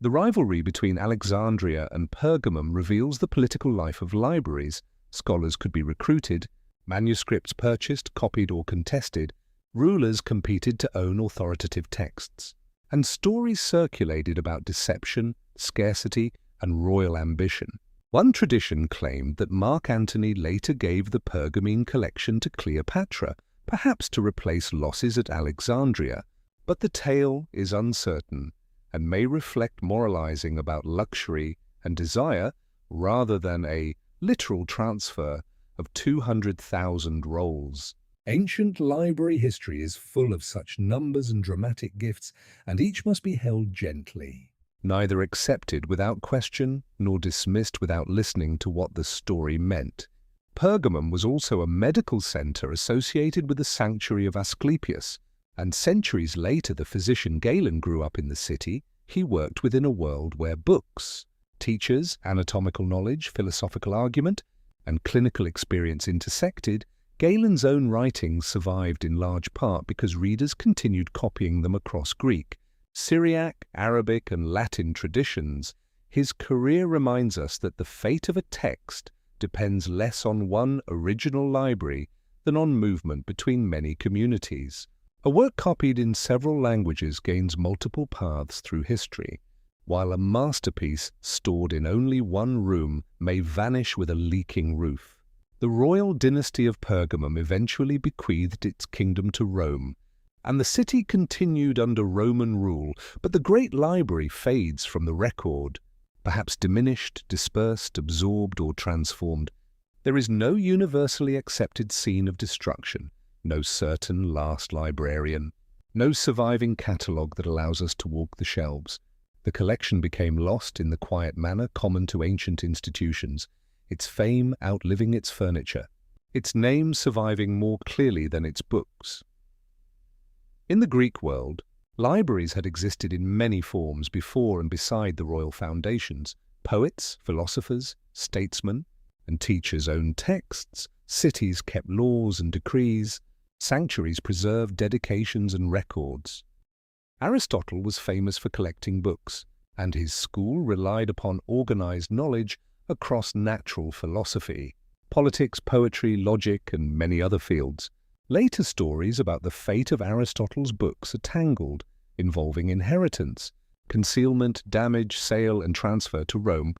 The rivalry between Alexandria and Pergamum reveals the political life of libraries. Scholars could be recruited, manuscripts purchased, copied or contested, rulers competed to own authoritative texts, and stories circulated about deception, scarcity, and royal ambition. One tradition claimed that Mark Antony later gave the Pergamene collection to Cleopatra, perhaps to replace losses at Alexandria, but the tale is uncertain and may reflect moralizing about luxury and desire rather than a literal transfer of 200,000 rolls. Ancient library history is full of such numbers and dramatic gifts, and each must be held gently, neither accepted without question nor dismissed without listening to what the story meant. Pergamum was also a medical center associated with the sanctuary of Asclepius, and centuries later the physician Galen grew up in the city. He worked within a world where books, teachers, anatomical knowledge, philosophical argument, and clinical experience intersected. Galen's own writings survived in large part because readers continued copying them across Greek, Syriac, Arabic, and Latin traditions. His career reminds us that the fate of a text depends less on one original library than on movement between many communities. A work copied in several languages gains multiple paths through history, while a masterpiece stored in only one room may vanish with a leaking roof. The royal dynasty of Pergamum eventually bequeathed its kingdom to Rome, and the city continued under Roman rule, but the great library fades from the record, perhaps diminished, dispersed, absorbed, or transformed. There is no universally accepted scene of destruction, no certain last librarian, no surviving catalogue that allows us to walk the shelves. The collection became lost in the quiet manner common to ancient institutions, its fame outliving its furniture, its name surviving more clearly than its books. In the Greek world, libraries had existed in many forms before and beside the royal foundations. Poets, philosophers, statesmen, and teachers owned texts, cities kept laws and decrees, sanctuaries preserved dedications and records. Aristotle was famous for collecting books, and his school relied upon organized knowledge across natural philosophy, politics, poetry, logic, and many other fields. Later stories about the fate of Aristotle's books are tangled. involving inheritance, concealment, damage, sale, and transfer to Rome.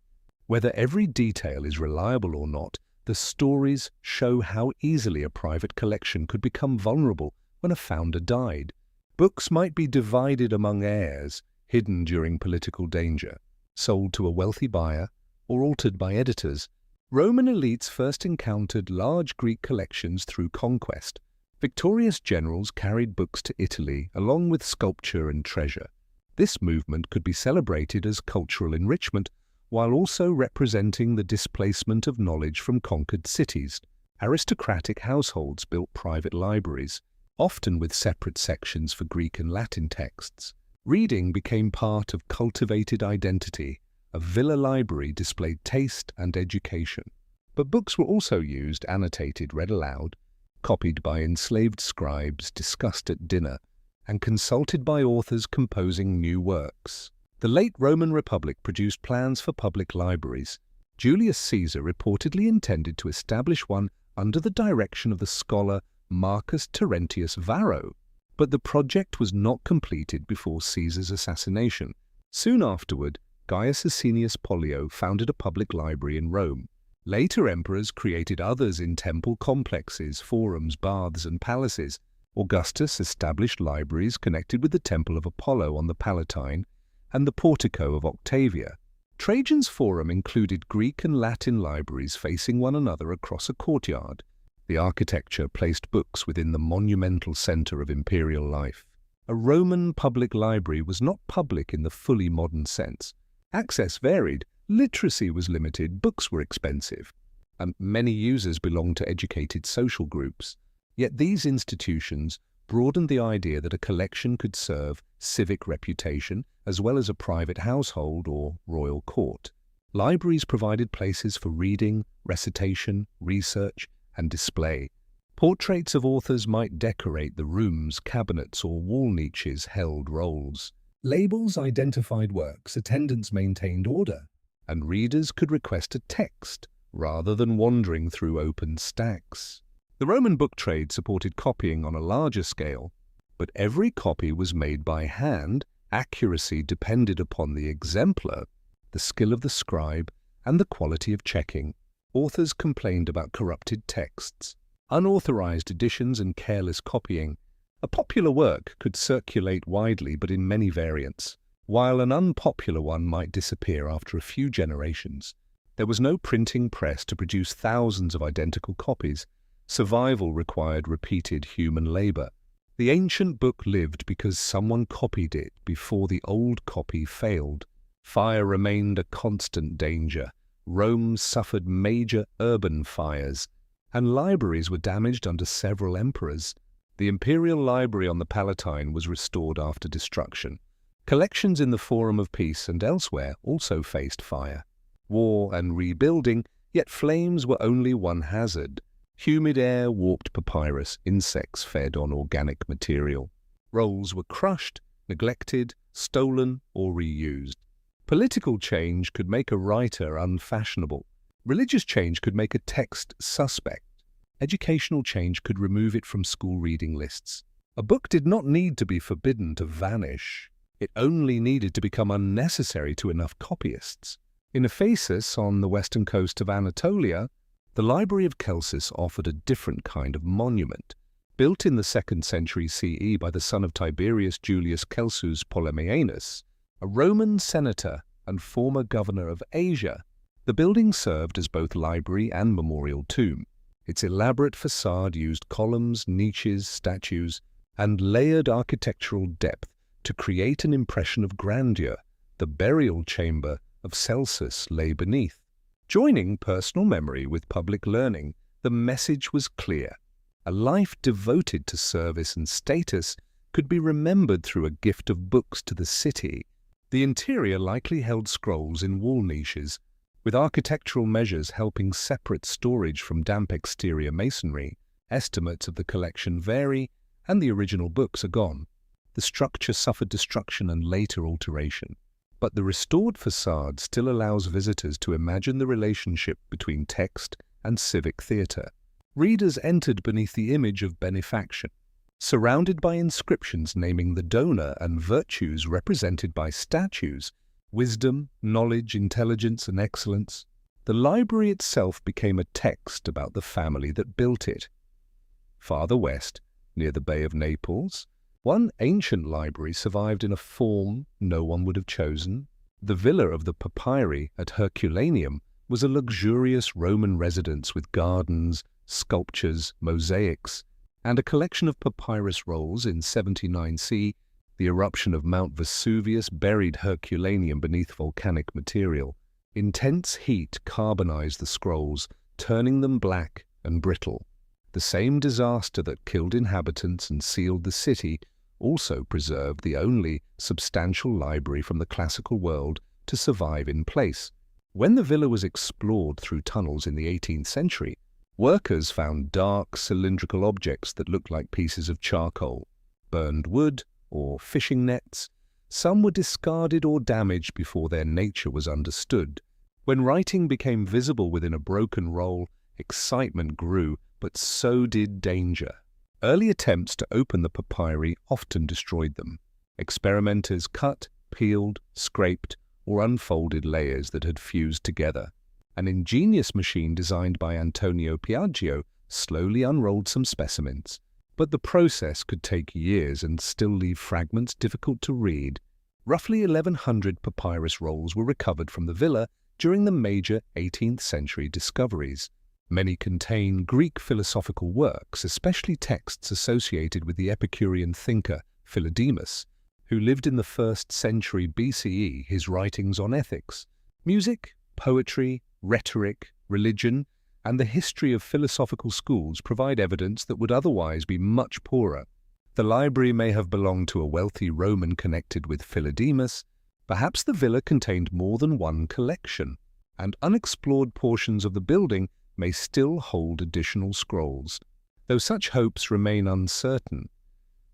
Whether every detail is reliable or not, the stories show how easily a private collection could become vulnerable when a founder died. Books might be divided among heirs, hidden during political danger, sold to a wealthy buyer, or altered by editors. Roman elites first encountered large Greek collections through conquest. Victorious generals carried books to Italy along with sculpture and treasure. This movement could be celebrated as cultural enrichment while also representing the displacement of knowledge from conquered cities. Aristocratic households built private libraries, often with separate sections for Greek and Latin texts. Reading became part of cultivated identity. A villa library displayed taste and education. But books were also used, annotated, read aloud, copied by enslaved scribes, discussed at dinner, and consulted by authors composing new works. The late Roman Republic produced plans for public libraries. Julius Caesar reportedly intended to establish one under the direction of the scholar Marcus Terentius Varro, but the project was not completed before Caesar's assassination. Soon afterward, Gaius Asinius Pollio founded a public library in Rome. Later emperors created others in temple complexes, forums, baths, and palaces. Augustus established libraries connected with the Temple of Apollo on the Palatine and the Portico of Octavia. Trajan's Forum included Greek and Latin libraries facing one another across a courtyard. The architecture placed books within the monumental center of imperial life. A Roman public library was not public in the fully modern sense. Access varied, literacy was limited, books were expensive, and many users belonged to educated social groups. Yet these institutions broadened the idea that a collection could serve civic reputation as well as a private household or royal court. Libraries provided places for reading, recitation, research, and display. Portraits of authors might decorate the rooms, cabinets, or wall niches held rolls. Labels identified works, attendants maintained order, and readers could request a text rather than wandering through open stacks. The Roman book trade supported copying on a larger scale, but every copy was made by hand. Accuracy depended upon the exemplar, the skill of the scribe, and the quality of checking. Authors complained about corrupted texts, unauthorized editions, and careless copying. A popular work could circulate widely but in many variants, while an unpopular one might disappear after a few generations. There was no printing press to produce thousands of identical copies. Survival required repeated human labor. The ancient book lived because someone copied it before the old copy failed. Fire remained a constant danger. Rome suffered major urban fires, and libraries were damaged under several emperors. The imperial library on the Palatine was restored after destruction. Collections in the Forum of Peace and elsewhere also faced fire, war, and rebuilding, yet flames were only one hazard. Humid air warped papyrus, insects fed on organic material. Rolls were crushed, neglected, stolen, or reused. Political change could make a writer unfashionable. Religious change could make a text suspect. Educational change could remove it from school reading lists. A book did not need to be forbidden to vanish. It only needed to become unnecessary to enough copyists. In Ephesus, on the western coast of Anatolia, the Library of Celsus offered a different kind of monument. Built in the 2nd century CE by the son of Tiberius Julius Celsus Ptolemaianus, a Roman senator and former governor of Asia, the building served as both library and memorial tomb. Its elaborate facade used columns, niches, statues, and layered architectural depth to create an impression of grandeur. The burial chamber of Celsus lay beneath. Joining personal memory with public learning, the message was clear. A life devoted to service and status could be remembered through a gift of books to the city. The interior likely held scrolls in wall niches, with architectural measures helping separate storage from damp exterior masonry. Estimates of the collection vary, and the original books are gone. The structure suffered destruction and later alteration, but the restored facade still allows visitors to imagine the relationship between text and civic theatre. Readers entered beneath the image of benefaction, surrounded by inscriptions naming the donor and virtues represented by statues, wisdom, knowledge, intelligence, and excellence. The library itself became a text about the family that built it. Farther west, near the Bay of Naples, one ancient library survived in a form no one would have chosen. The villa of the papyri at Herculaneum was a luxurious Roman residence with gardens, sculptures, mosaics, and a collection of papyrus rolls. In 79 C, the eruption of Mount Vesuvius buried Herculaneum beneath volcanic material. Intense heat carbonized the scrolls, turning them black and brittle. The same disaster that killed inhabitants and sealed the city also preserved the only substantial library from the classical world to survive in place. When the villa was explored through tunnels in the 18th century, workers found dark, cylindrical objects that looked like pieces of charcoal, burned wood, or fishing nets. Some were discarded or damaged before their nature was understood. When writing became visible within a broken roll, excitement grew, but so did danger. Early attempts to open the papyri often destroyed them. Experimenters cut, peeled, scraped, or unfolded layers that had fused together. An ingenious machine designed by Antonio Piaggio slowly unrolled some specimens, but the process could take years and still leave fragments difficult to read. Roughly 1,100 papyrus rolls were recovered from the villa during the major 18th century discoveries. Many contain Greek philosophical works, especially texts associated with the Epicurean thinker Philodemus, who lived in the 1st century BCE. His writings on ethics, music, poetry, rhetoric, religion, and the history of philosophical schools provide evidence that would otherwise be much poorer. The library may have belonged to a wealthy Roman connected with Philodemus. Perhaps the villa contained more than one collection, and unexplored portions of the building may still hold additional scrolls, though such hopes remain uncertain.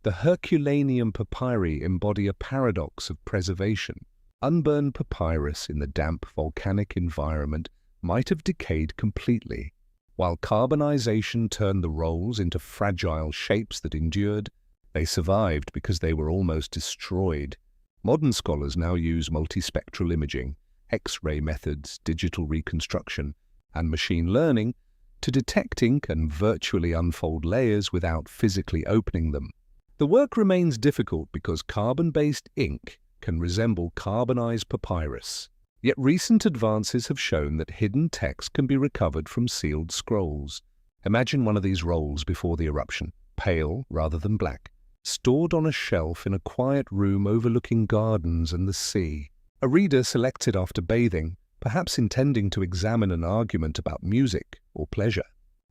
The Herculaneum papyri embody a paradox of preservation. Unburned papyrus in the damp volcanic environment might have decayed completely, while carbonization turned the rolls into fragile shapes that endured. They survived because they were almost destroyed. Modern scholars now use multispectral imaging, X-ray methods, digital reconstruction, and machine learning to detect ink and virtually unfold layers without physically opening them. The work remains difficult because carbon-based ink can resemble carbonized papyrus. Yet recent advances have shown that hidden text can be recovered from sealed scrolls. Imagine one of these rolls before the eruption, pale rather than black, stored on a shelf in a quiet room overlooking gardens and the sea. A reader selects it after bathing, perhaps intending to examine an argument about music or pleasure.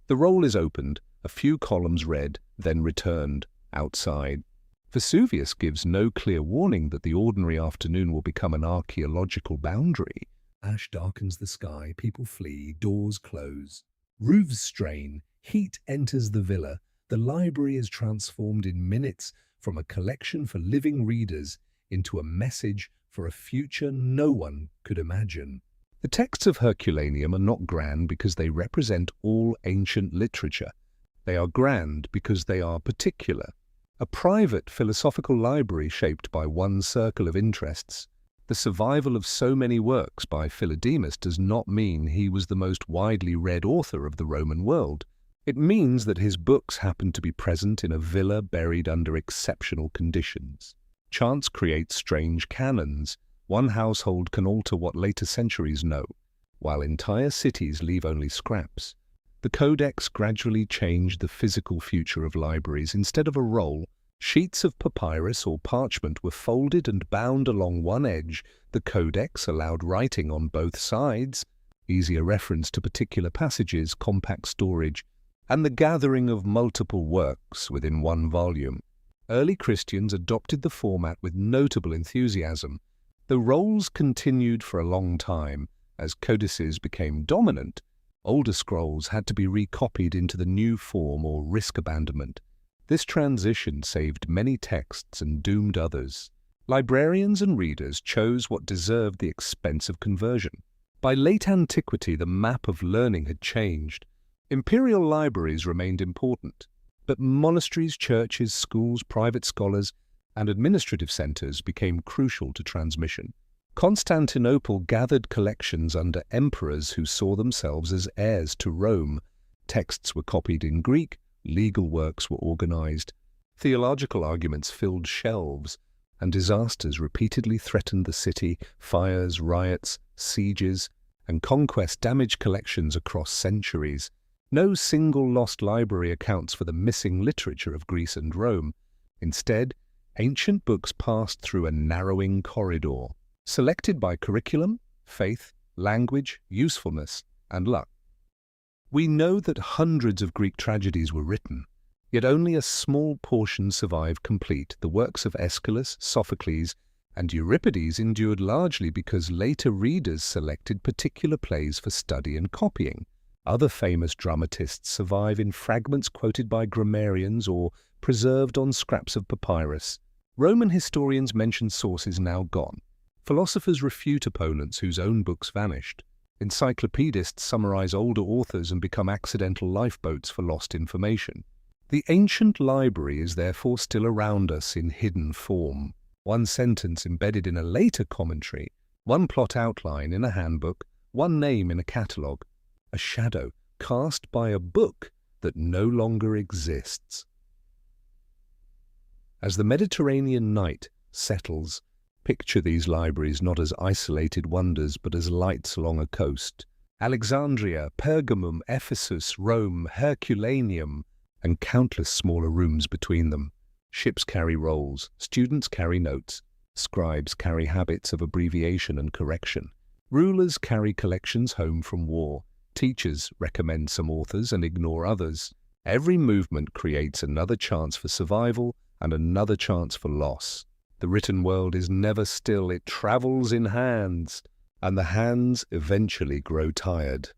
The roll is opened, a few columns read, then returned. Outside, Vesuvius gives no clear warning that the ordinary afternoon will become an archaeological boundary. Ash darkens the sky, people flee, doors close. Roofs strain, heat enters the villa. The library is transformed in minutes from a collection for living readers into a message for a future no one could imagine. The texts of Herculaneum are not grand because they represent all ancient literature. They are grand because they are particular. A private philosophical library shaped by one circle of interests. The survival of so many works by Philodemus does not mean he was the most widely read author of the Roman world. It means that his books happened to be present in a villa buried under exceptional conditions. Chance creates strange canons. One household can alter what later centuries know, while entire cities leave only scraps. The Codex gradually changed the physical future of libraries. Instead of a roll, sheets of papyrus or parchment were folded and bound along one edge. The Codex allowed writing on both sides, easier reference to particular passages, compact storage, and the gathering of multiple works within one volume. Early Christians adopted the format with notable enthusiasm. The rolls continued for a long time. As codices became dominant, older scrolls had to be recopied into the new form or risk abandonment. This transition saved many texts and doomed others. Librarians and readers chose what deserved the expense of conversion. By late antiquity, the map of learning had changed. Imperial libraries remained important. But monasteries, churches, schools, private scholars, and administrative centers became crucial to transmission. Constantinople gathered collections under emperors who saw themselves as heirs to Rome. Texts were copied in Greek, legal works were organized, theological arguments filled shelves, and disasters repeatedly threatened the city. Fires, riots, sieges, and conquest damaged collections across centuries. No single lost library accounts for the missing literature of Greece and Rome. Instead, ancient books passed through a narrowing corridor, selected by curriculum, faith, language, usefulness, and luck. We know that hundreds of Greek tragedies were written, yet only a small portion survived complete. The works of Aeschylus, Sophocles, and Euripides endured largely because later readers selected particular plays for study and copying. Other famous dramatists survive in fragments quoted by grammarians or preserved on scraps of papyrus. Roman historians mention sources now gone. Philosophers refute opponents whose own books vanished. Encyclopedists summarize older authors and become accidental lifeboats for lost information. The ancient library is therefore still around us in hidden form. One sentence embedded in a later commentary, one plot outline in a handbook, one name in a catalogue, a shadow cast by a book that no longer exists. As the Mediterranean night settles, picture these libraries not as isolated wonders but as lights along a coast. Alexandria, Pergamum, Ephesus, Rome, Herculaneum, and countless smaller rooms between them. Ships carry rolls, students carry notes, scribes carry habits of abbreviation and correction. Rulers carry collections home from war. Teachers recommend some authors and ignore others. Every movement creates another chance for survival and another chance for loss. The written world is never still, it travels in hands, and the hands eventually grow tired.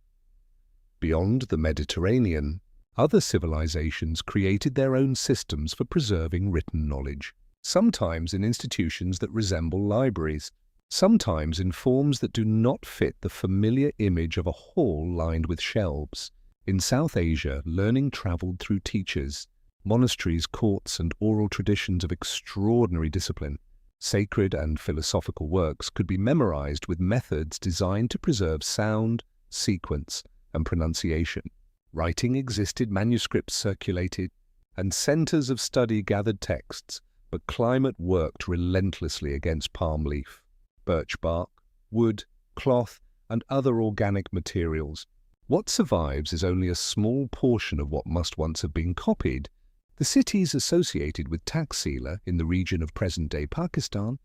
Beyond the Mediterranean, other civilizations created their own systems for preserving written knowledge, sometimes in institutions that resemble libraries, sometimes in forms that do not fit the familiar image of a hall lined with shelves. In South Asia, learning traveled through teachers, monasteries, courts, and oral traditions of extraordinary discipline. Sacred and philosophical works could be memorized with methods designed to preserve sound, sequence, and pronunciation. Writing existed, manuscripts circulated, and centers of study gathered texts, but climate worked relentlessly against palm leaf, birch bark, wood, cloth, and other organic materials. What survives is only a small portion of what must once have been copied. The cities associated with Taxila in the region of present-day Pakistan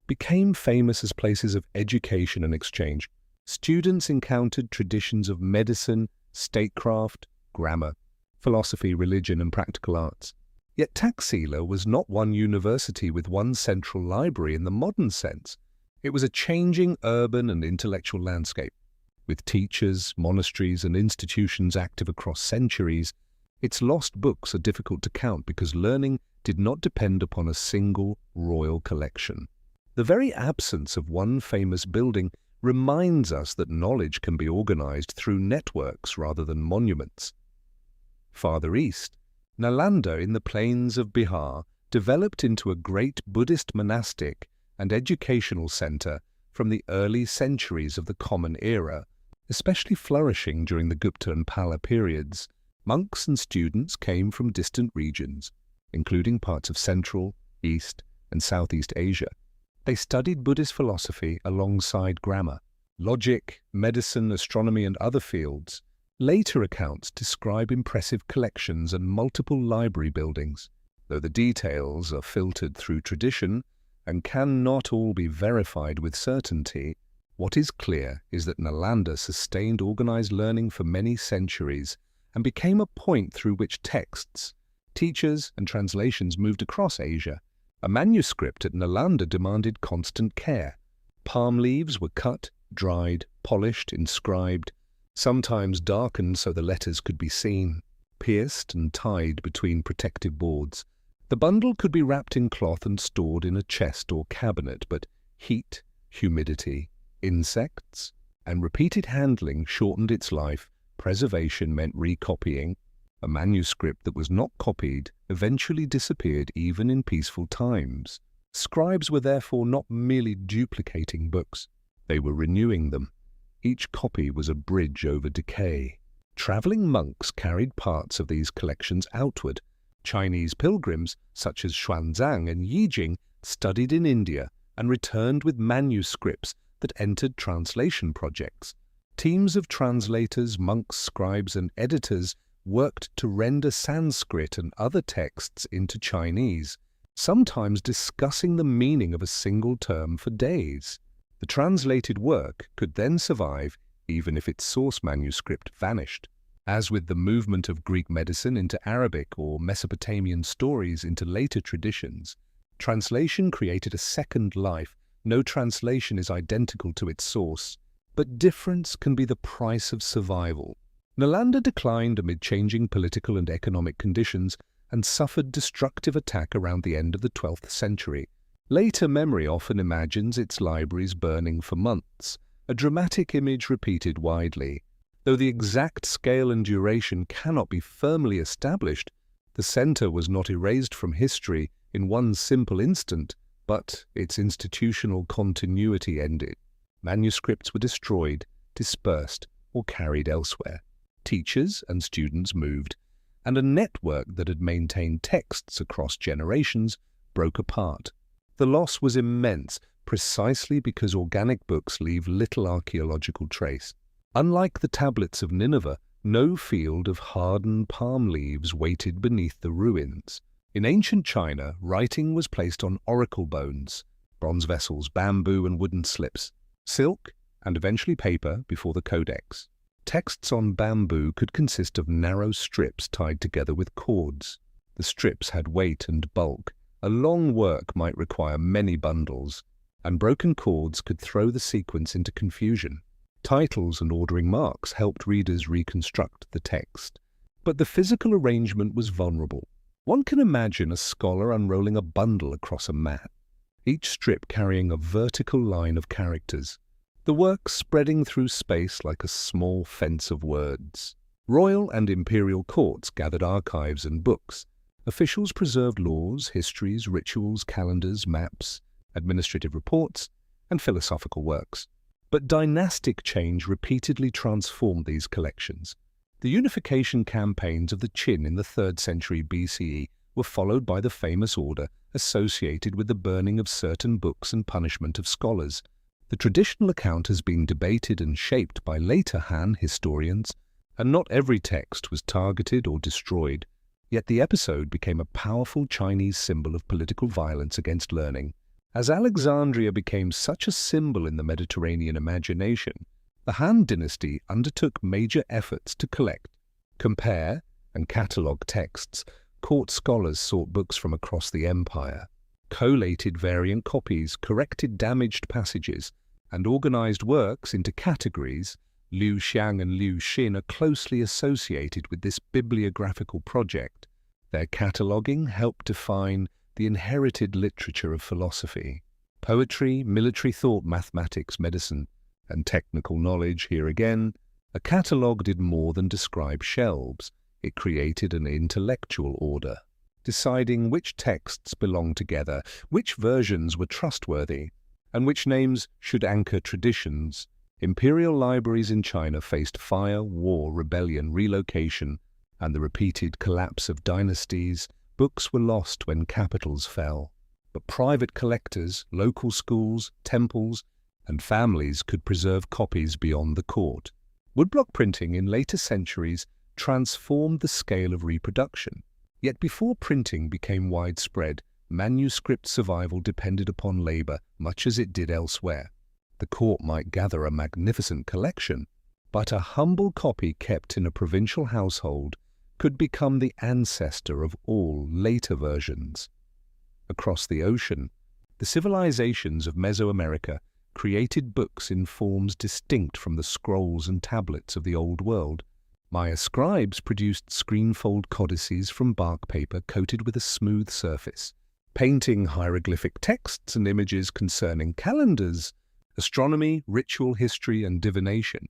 became famous as places of education and exchange. Students encountered traditions of medicine, statecraft, grammar, philosophy, religion, and practical arts. Yet Taxila was not one university with one central library in the modern sense. It was a changing urban and intellectual landscape. With teachers, monasteries, and institutions active across centuries, its lost books are difficult to count because learning did not depend upon a single royal collection. The very absence of one famous building reminds us that knowledge can be organized through networks rather than monuments. Farther east, Nalanda in the plains of Bihar developed into a great Buddhist monastic and educational center from the early centuries of the Common Era, especially flourishing during the Gupta and Pala periods. Monks and students came from distant regions, including parts of Central, East, and Southeast Asia. They studied Buddhist philosophy alongside grammar, logic, medicine, astronomy, and other fields. Later accounts describe impressive collections and multiple library buildings, though the details are filtered through tradition and cannot all be verified with certainty. What is clear is that Nalanda sustained organized learning for many centuries and became a point through which texts, teachers, and translations moved across Asia. A manuscript at Nalanda demanded constant care. Palm leaves were cut, dried, polished, inscribed, sometimes darkened so the letters could be seen, pierced and tied between protective boards. The bundle could be wrapped in cloth and stored in a chest or cabinet, but heat, humidity, insects, and repeated handling shortened its life. Preservation meant recopying, A manuscript that was not copied eventually disappeared even in peaceful times. Scribes were therefore not merely duplicating books, they were renewing them. Each copy was a bridge over decay. Traveling monks carried parts of these collections outward. Chinese pilgrims, such as Xuanzang and Yijing, studied in India and returned with manuscripts that entered translation projects. Teams of translators, monks, scribes, and editors worked to render Sanskrit and other texts into Chinese, sometimes discussing the meaning of a single term for days. The translated work could then survive even if its source manuscript vanished. As with the movement of Greek medicine into Arabic or Mesopotamian stories into later traditions, translation created a second life. No translation is identical to its source, but difference can be the price of survival. Nalanda declined amid changing political and economic conditions and suffered destructive attack around the end of the 12th century. Later memory often imagines its libraries burning for months, a dramatic image repeated widely. Though the exact scale and duration cannot be firmly established, the center was not erased from history in one simple instant, but its institutional continuity ended. Manuscripts were destroyed, dispersed, or carried elsewhere. Teachers and students moved, and a network that had maintained texts across generations broke apart. The loss was immense, precisely because organic books leave little archaeological trace. Unlike the tablets of Nineveh, no field of hardened palm leaves waited beneath the ruins. In ancient China, writing was placed on oracle bones, bronze vessels, bamboo and wooden slips, silk, and eventually paper before the codex. Texts on bamboo could consist of narrow strips tied together with cords. The strips had weight and bulk. A long work might require many bundles, and broken cords could throw the sequence into confusion. Titles and ordering marks helped readers reconstruct the text, but the physical arrangement was vulnerable. One can imagine a scholar unrolling a bundle across a mat, each strip carrying a vertical line of characters, the work spreading through space like a small fence of words. Royal and imperial courts gathered archives and books. Officials preserved laws, histories, rituals, calendars, maps, administrative reports, and philosophical works. But dynastic change repeatedly transformed these collections. The unification campaigns of the Qin in the 3rd century BCE were followed by the famous order associated with the burning of certain books and punishment of scholars. The traditional account has been debated and shaped by later Han historians, and not every text was targeted or destroyed. Yet the episode became a powerful Chinese symbol of political violence against learning. As Alexandria became such a symbol in the Mediterranean imagination, the Han dynasty undertook major efforts to collect, compare, and catalogue texts. Court scholars sought books from across the empire, collated variant copies, corrected damaged passages, and organized works into categories. Liu Xiang and Liu Xin are closely associated with this bibliographical project. Their cataloguing helped define the inherited literature of philosophy, poetry, military thought, mathematics, medicine, and technical knowledge. Here again, a catalogue did more than describe shelves. It created an intellectual order, deciding which texts belonged together, which versions were trustworthy, and which names should anchor traditions. Imperial libraries in China faced fire, war, rebellion, relocation, and the repeated collapse of dynasties. Books were lost when capitals fell, but private collectors, local schools, temples, and families could preserve copies beyond the court. Woodblock printing in later centuries transformed the scale of reproduction. Yet before printing became widespread, manuscript survival depended upon labor much as it did elsewhere. The court might gather a magnificent collection, but a humble copy kept in a provincial household could become the ancestor of all later versions. Across the ocean, the civilizations of Mesoamerica created books in forms distinct from the scrolls and tablets of the Old World. Maya scribes produced screenfold codices from bark paper coated with a smooth surface, painting hieroglyphic texts and images concerning calendars, astronomy, ritual history, and divination.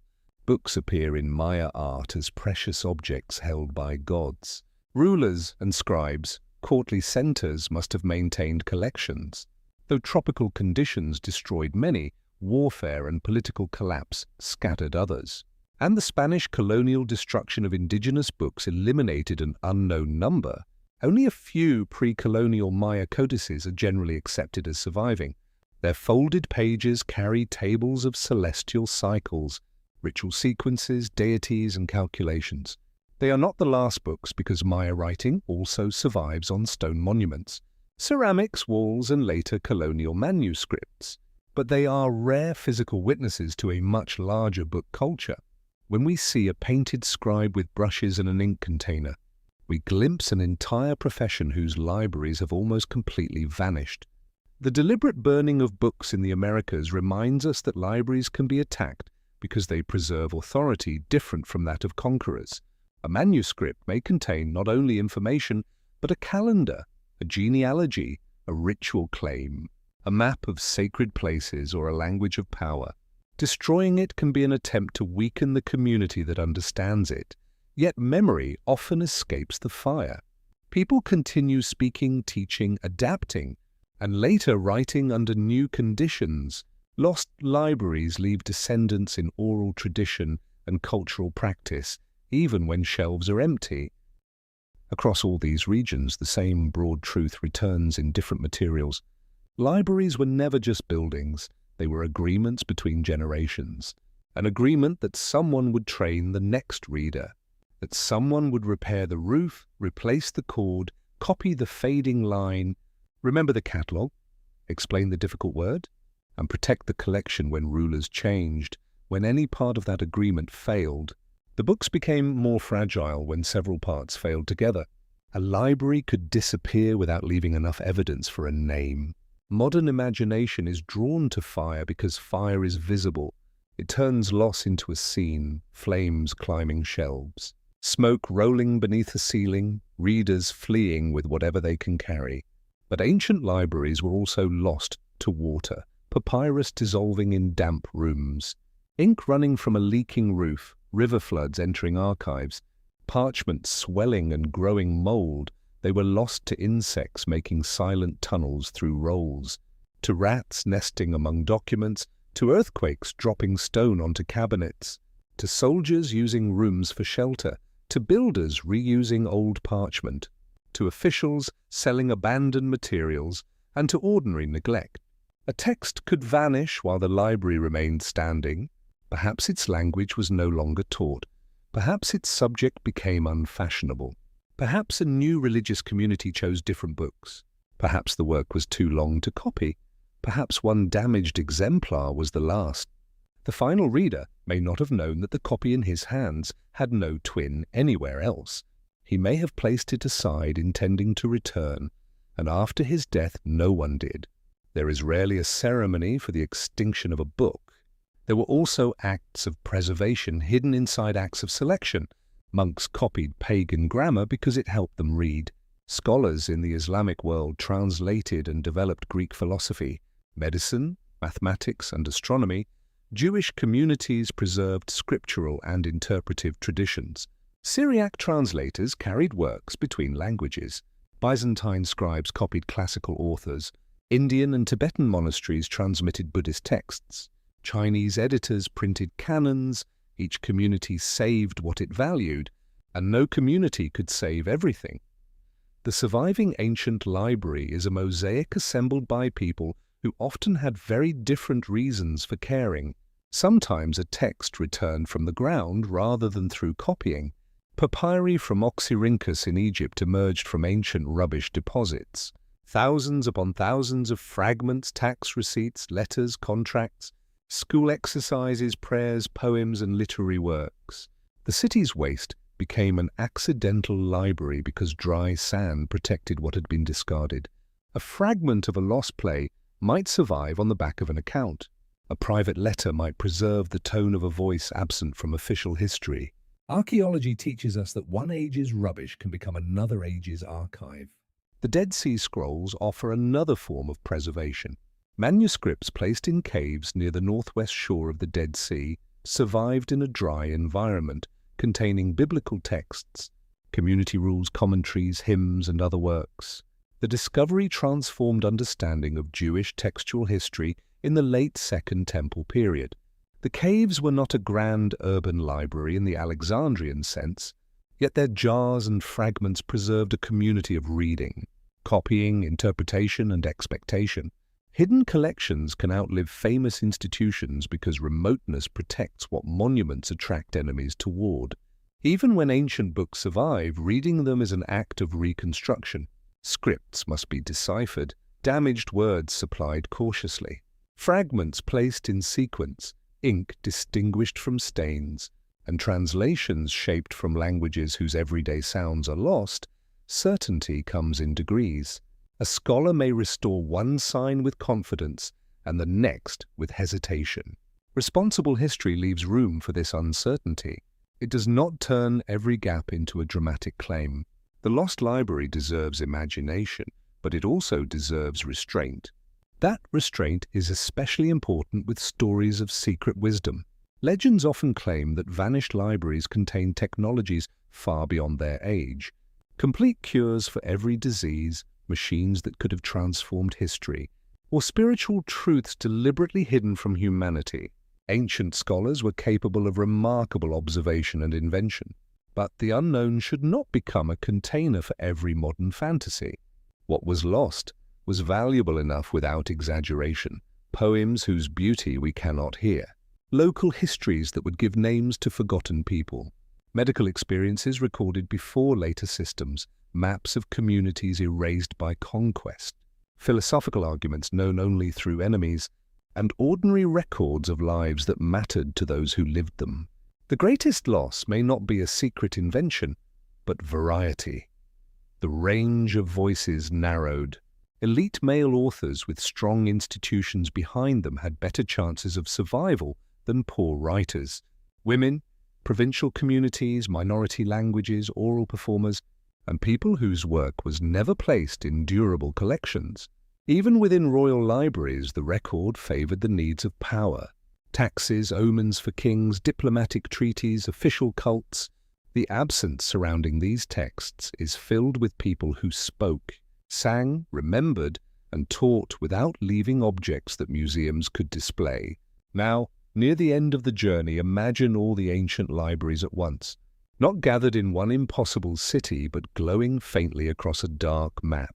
books appear in Maya art as precious objects held by gods. Rulers and scribes, courtly centers must have maintained collections. Though tropical conditions destroyed many, warfare and political collapse scattered others. And the Spanish colonial destruction of indigenous books eliminated an unknown number. Only a few pre-colonial Maya codices are generally accepted as surviving. Their folded pages carry tables of celestial cycles, ritual sequences, deities, and calculations. They are not the last books because Maya writing also survives on stone monuments, ceramics, walls, and later colonial manuscripts. But they are rare physical witnesses to a much larger book culture. When we see a painted scribe with brushes and an ink container, we glimpse an entire profession whose libraries have almost completely vanished. The deliberate burning of books in the Americas reminds us that libraries can be attacked because they preserve authority different from that of conquerors. A manuscript may contain not only information, but a calendar, a genealogy, a ritual claim, a map of sacred places, or a language of power. Destroying it can be an attempt to weaken the community that understands it. Yet memory often escapes the fire. People continue speaking, teaching, adapting, and later writing under new conditions. Lost libraries leave descendants in oral tradition and cultural practice, even when shelves are empty. Across all these regions, the same broad truth returns in different materials. Libraries were never just buildings, they were agreements between generations. An agreement that someone would train the next reader, that someone would repair the roof, replace the cord, copy the fading line, remember the catalogue, explain the difficult word, and protect the collection when rulers changed. When any part of that agreement failed, the books became more fragile when several parts failed together. A library could disappear without leaving enough evidence for a name. Modern imagination is drawn to fire because fire is visible. It turns loss into a scene, flames climbing shelves, smoke rolling beneath the ceiling, readers fleeing with whatever they can carry. But ancient libraries were also lost to water, papyrus dissolving in damp rooms, ink running from a leaking roof, river floods entering archives, parchment swelling and growing mold. They were lost to insects making silent tunnels through rolls, to rats nesting among documents, to earthquakes dropping stone onto cabinets, to soldiers using rooms for shelter, to builders reusing old parchment, to officials selling abandoned materials, and to ordinary neglect. A text could vanish while the library remained standing. Perhaps its language was no longer taught. Perhaps its subject became unfashionable. Perhaps a new religious community chose different books. Perhaps the work was too long to copy. Perhaps one damaged exemplar was the last. The final reader may not have known that the copy in his hands had no twin anywhere else. He may have placed it aside intending to return, and after his death no one did. There is rarely a ceremony for the extinction of a book. There were also acts of preservation hidden inside acts of selection. Monks copied pagan grammar because it helped them read. Scholars in the Islamic world translated and developed Greek philosophy, medicine, mathematics, and astronomy. Jewish communities preserved scriptural and interpretive traditions. Syriac translators carried works between languages. Byzantine scribes copied classical authors. Indian and Tibetan monasteries transmitted Buddhist texts. Chinese editors printed canons. Each community saved what it valued, and no community could save everything. The surviving ancient library is a mosaic assembled by people who often had very different reasons for caring. Sometimes a text returned from the ground rather than through copying. Papyri from Oxyrhynchus in Egypt emerged from ancient rubbish deposits. Thousands upon thousands of fragments, tax receipts, letters, contracts, school exercises, prayers, poems, and literary works. The city's waste became an accidental library because dry sand protected what had been discarded. A fragment of a lost play might survive on the back of an account. A private letter might preserve the tone of a voice absent from official history. Archaeology teaches us that one age's rubbish can become another age's archive. The Dead Sea Scrolls offer another form of preservation. Manuscripts placed in caves near the northwest shore of the Dead Sea, survived in a dry environment containing biblical texts, community rules, commentaries, hymns, and other works. The discovery transformed understanding of Jewish textual history in the late Second Temple period. The caves were not a grand urban library in the Alexandrian sense, yet their jars and fragments preserved a community of reading, copying, interpretation, and expectation. Hidden collections can outlive famous institutions because remoteness protects what monuments attract enemies toward. Even when ancient books survive, reading them is an act of reconstruction. Scripts must be deciphered, damaged words supplied cautiously, fragments placed in sequence, ink distinguished from stains, and translations shaped from languages whose everyday sounds are lost. Certainty comes in degrees. A scholar may restore one sign with confidence and the next with hesitation. Responsible history leaves room for this uncertainty. It does not turn every gap into a dramatic claim. The lost library deserves imagination, but it also deserves restraint. That restraint is especially important with stories of secret wisdom. Legends often claim that vanished libraries contain technologies far beyond their age, complete cures for every disease, machines that could have transformed history, or spiritual truths deliberately hidden from humanity. Ancient scholars were capable of remarkable observation and invention, but the unknown should not become a container for every modern fantasy. What was lost was valuable enough without exaggeration, poems whose beauty we cannot hear, local histories that would give names to forgotten people, medical experiences recorded before later systems, maps of communities erased by conquest, philosophical arguments known only through enemies, and ordinary records of lives that mattered to those who lived them. The greatest loss may not be a secret invention, but variety. The range of voices narrowed. Elite male authors with strong institutions behind them had better chances of survival than poor writers. Women, provincial communities, minority languages, oral performers, and people whose work was never placed in durable collections. Even within royal libraries, the record favored the needs of power. Taxes, omens for kings, diplomatic treaties, official cults. The absence surrounding these texts is filled with people who spoke, sang, remembered, and taught without leaving objects that museums could display. Now, near the end of the journey, imagine all the ancient libraries at once, not gathered in one impossible city, but glowing faintly across a dark map.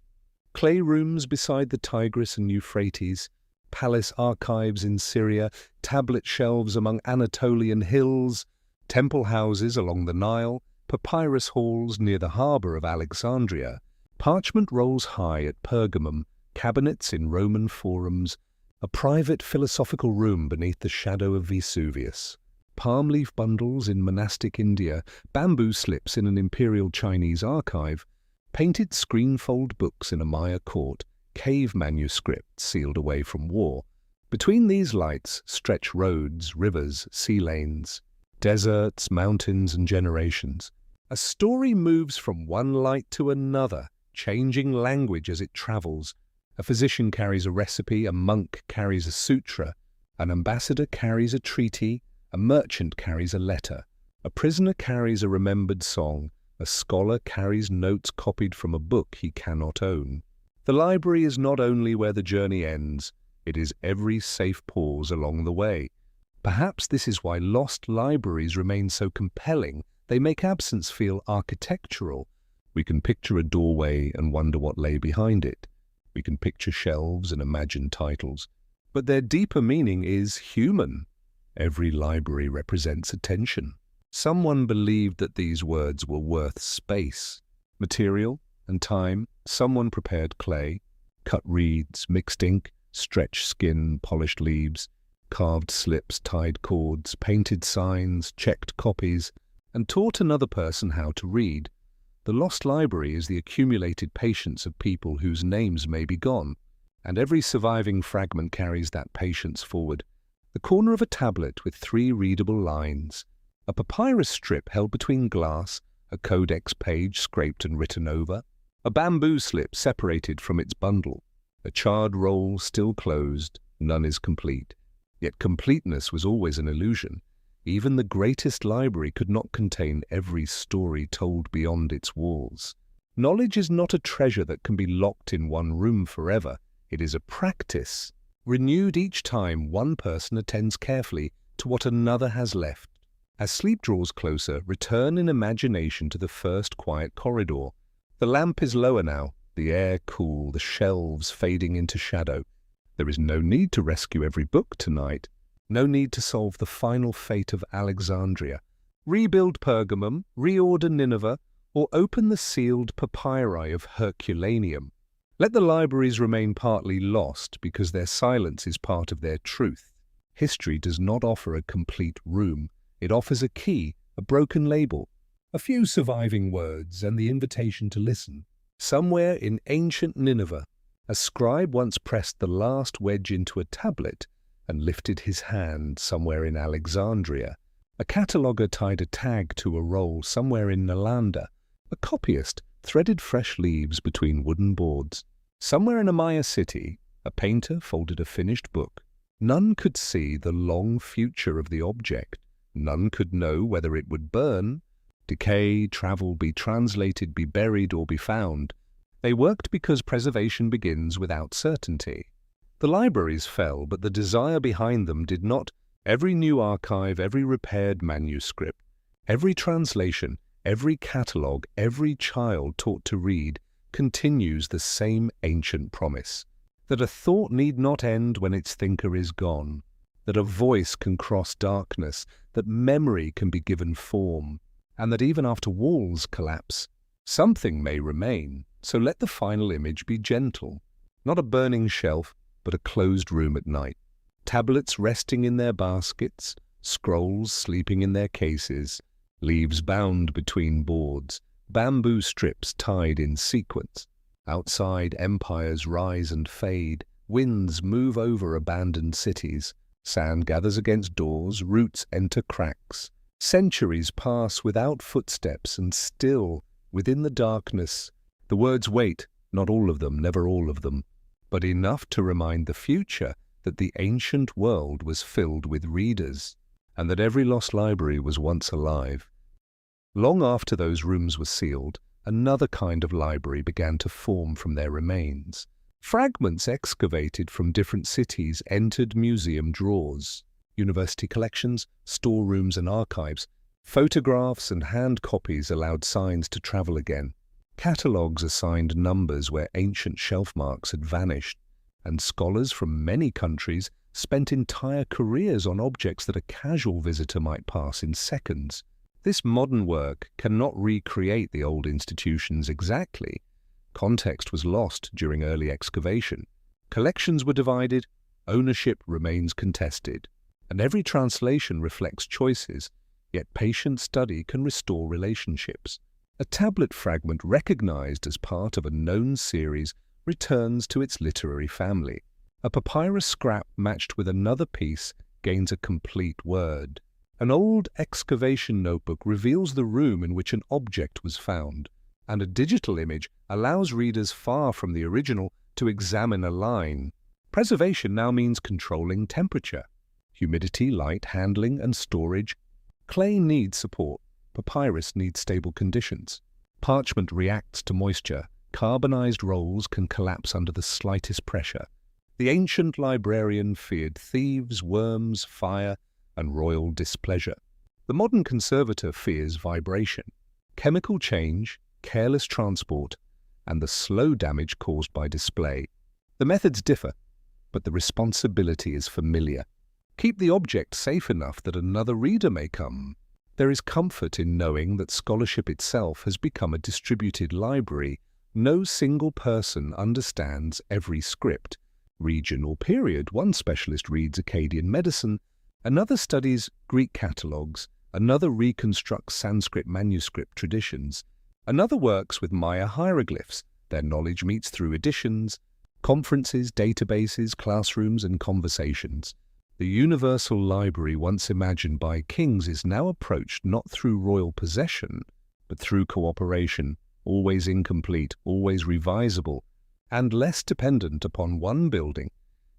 Clay rooms beside the Tigris and Euphrates, palace archives in Syria, tablet shelves among Anatolian hills, temple houses along the Nile, papyrus halls near the harbour of Alexandria, parchment rolls high at Pergamum, cabinets in Roman forums, a private philosophical room beneath the shadow of Vesuvius, palm leaf bundles in monastic India, bamboo slips in an imperial Chinese archive, painted screenfold books in a Maya court, cave manuscripts sealed away from war. Between these lights stretch roads, rivers, sea lanes, deserts, mountains, and generations. A story moves from one light to another, changing language as it travels. A physician carries a recipe, a monk carries a sutra, an ambassador carries a treaty, a merchant carries a letter, a prisoner carries a remembered song, a scholar carries notes copied from a book he cannot own. The library is not only where the journey ends, it is every safe pause along the way. Perhaps this is why lost libraries remain so compelling. They make absence feel architectural. We can picture a doorway and wonder what lay behind it. We can picture shelves and imagine titles. But their deeper meaning is human. Every library represents attention. Someone believed that these words were worth space, material, and time. Someone prepared clay, cut reeds, mixed ink, stretched skin, polished leaves, carved slips, tied cords, painted signs, checked copies, and taught another person how to read. The lost library is the accumulated patience of people whose names may be gone, and every surviving fragment carries that patience forward. The corner of a tablet with 3 readable lines, a papyrus strip held between glass, a codex page scraped and written over, a bamboo slip separated from its bundle, a charred roll still closed. None is complete. Yet completeness was always an illusion. Even the greatest library could not contain every story told beyond its walls. Knowledge is not a treasure that can be locked in one room forever. It is a practice, renewed each time one person attends carefully to what another has left. As sleep draws closer, return in imagination to the first quiet corridor. The lamp is lower now, the air cool, the shelves fading into shadow. There is no need to rescue every book tonight. No need to solve the final fate of Alexandria, rebuild Pergamum, reorder Nineveh, or open the sealed papyri of Herculaneum. Let the libraries remain partly lost because their silence is part of their truth. History does not offer a complete room. It offers a key, a broken label, a few surviving words, and the invitation to listen. Somewhere in ancient Nineveh, a scribe once pressed the last wedge into a tablet and lifted his hand. Somewhere in Alexandria, a cataloguer tied a tag to a roll. Somewhere in Nalanda, a copyist threaded fresh leaves between wooden boards. Somewhere in a Maya city, a painter folded a finished book. None could see the long future of the object. None could know whether it would burn, decay, travel, be translated, be buried, or be found. They worked because preservation begins without certainty. The libraries fell, but the desire behind them did not. Every new archive, every repaired manuscript, every translation, every catalogue, every child taught to read continues the same ancient promise, that a thought need not end when its thinker is gone, that a voice can cross darkness, that memory can be given form, and that even after walls collapse, something may remain. So let the final image be gentle, not a burning shelf, but a closed room at night. Tablets resting in their baskets, scrolls sleeping in their cases, leaves bound between boards, bamboo strips tied in sequence. Outside, empires rise and fade, winds move over abandoned cities, sand gathers against doors, roots enter cracks. Centuries pass without footsteps, and still, within the darkness, the words wait, not all of them, never all of them, but enough to remind the future that the ancient world was filled with readers, and that every lost library was once alive. Long after those rooms were sealed, another kind of library began to form from their remains. Fragments excavated from different cities entered museum drawers, university collections, storerooms and archives. Photographs and hand copies allowed signs to travel again. Catalogues assigned numbers where ancient shelf marks had vanished, and scholars from many countries spent entire careers on objects that a casual visitor might pass in seconds. This modern work cannot recreate the old institutions exactly. Context was lost during early excavation. Collections were divided, ownership remains contested, and every translation reflects choices, yet patient study can restore relationships. A tablet fragment recognized as part of a known series returns to its literary family. A papyrus scrap matched with another piece gains a complete word. An old excavation notebook reveals the room in which an object was found, and a digital image allows readers far from the original to examine a line. Preservation now means controlling temperature, humidity, light, handling, and storage. Clay needs support. Papyrus needs stable conditions. Parchment reacts to moisture. Carbonized rolls can collapse under the slightest pressure. The ancient librarian feared thieves, worms, fire, and royal displeasure. The modern conservator fears vibration, chemical change, careless transport, and the slow damage caused by display. The methods differ, but the responsibility is familiar. Keep the object safe enough that another reader may come. There is comfort in knowing that scholarship itself has become a distributed library. No single person understands every script, region, or period. One specialist reads Akkadian medicine, another studies Greek catalogues, another reconstructs Sanskrit manuscript traditions, another works with Maya hieroglyphs. Their knowledge meets through editions, conferences, databases, classrooms, and conversations. The universal library once imagined by kings is now approached not through royal possession, but through cooperation, always incomplete, always revisable, and less dependent upon one building.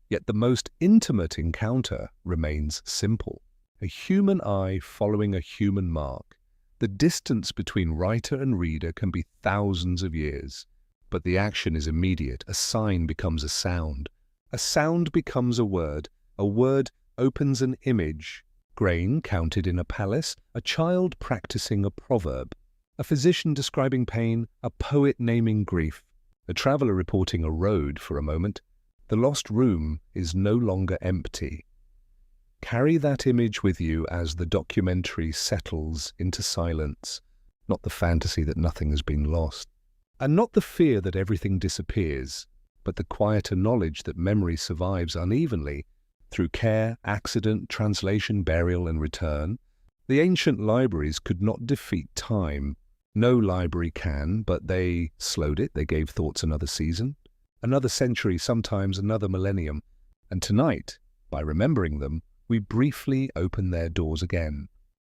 Yet the most intimate encounter remains simple. A human eye following a human mark. The distance between writer and reader can be thousands of years, but the action is immediate. A sign becomes a sound becomes a word opens an image. Grain counted in a palace, a child practicing a proverb, a physician describing pain, a poet naming grief, a traveler reporting a road for a moment. The lost room is no longer empty. Carry that image with you as the documentary settles into silence, not the fantasy that nothing has been lost, and not the fear that everything disappears, but the quieter knowledge that memory survives unevenly through care, accident, translation, burial, and return. The ancient libraries could not defeat time. No library can, but they slowed it. They gave thoughts another season, another century, sometimes another millennium. And tonight, by remembering them, we briefly open their doors again.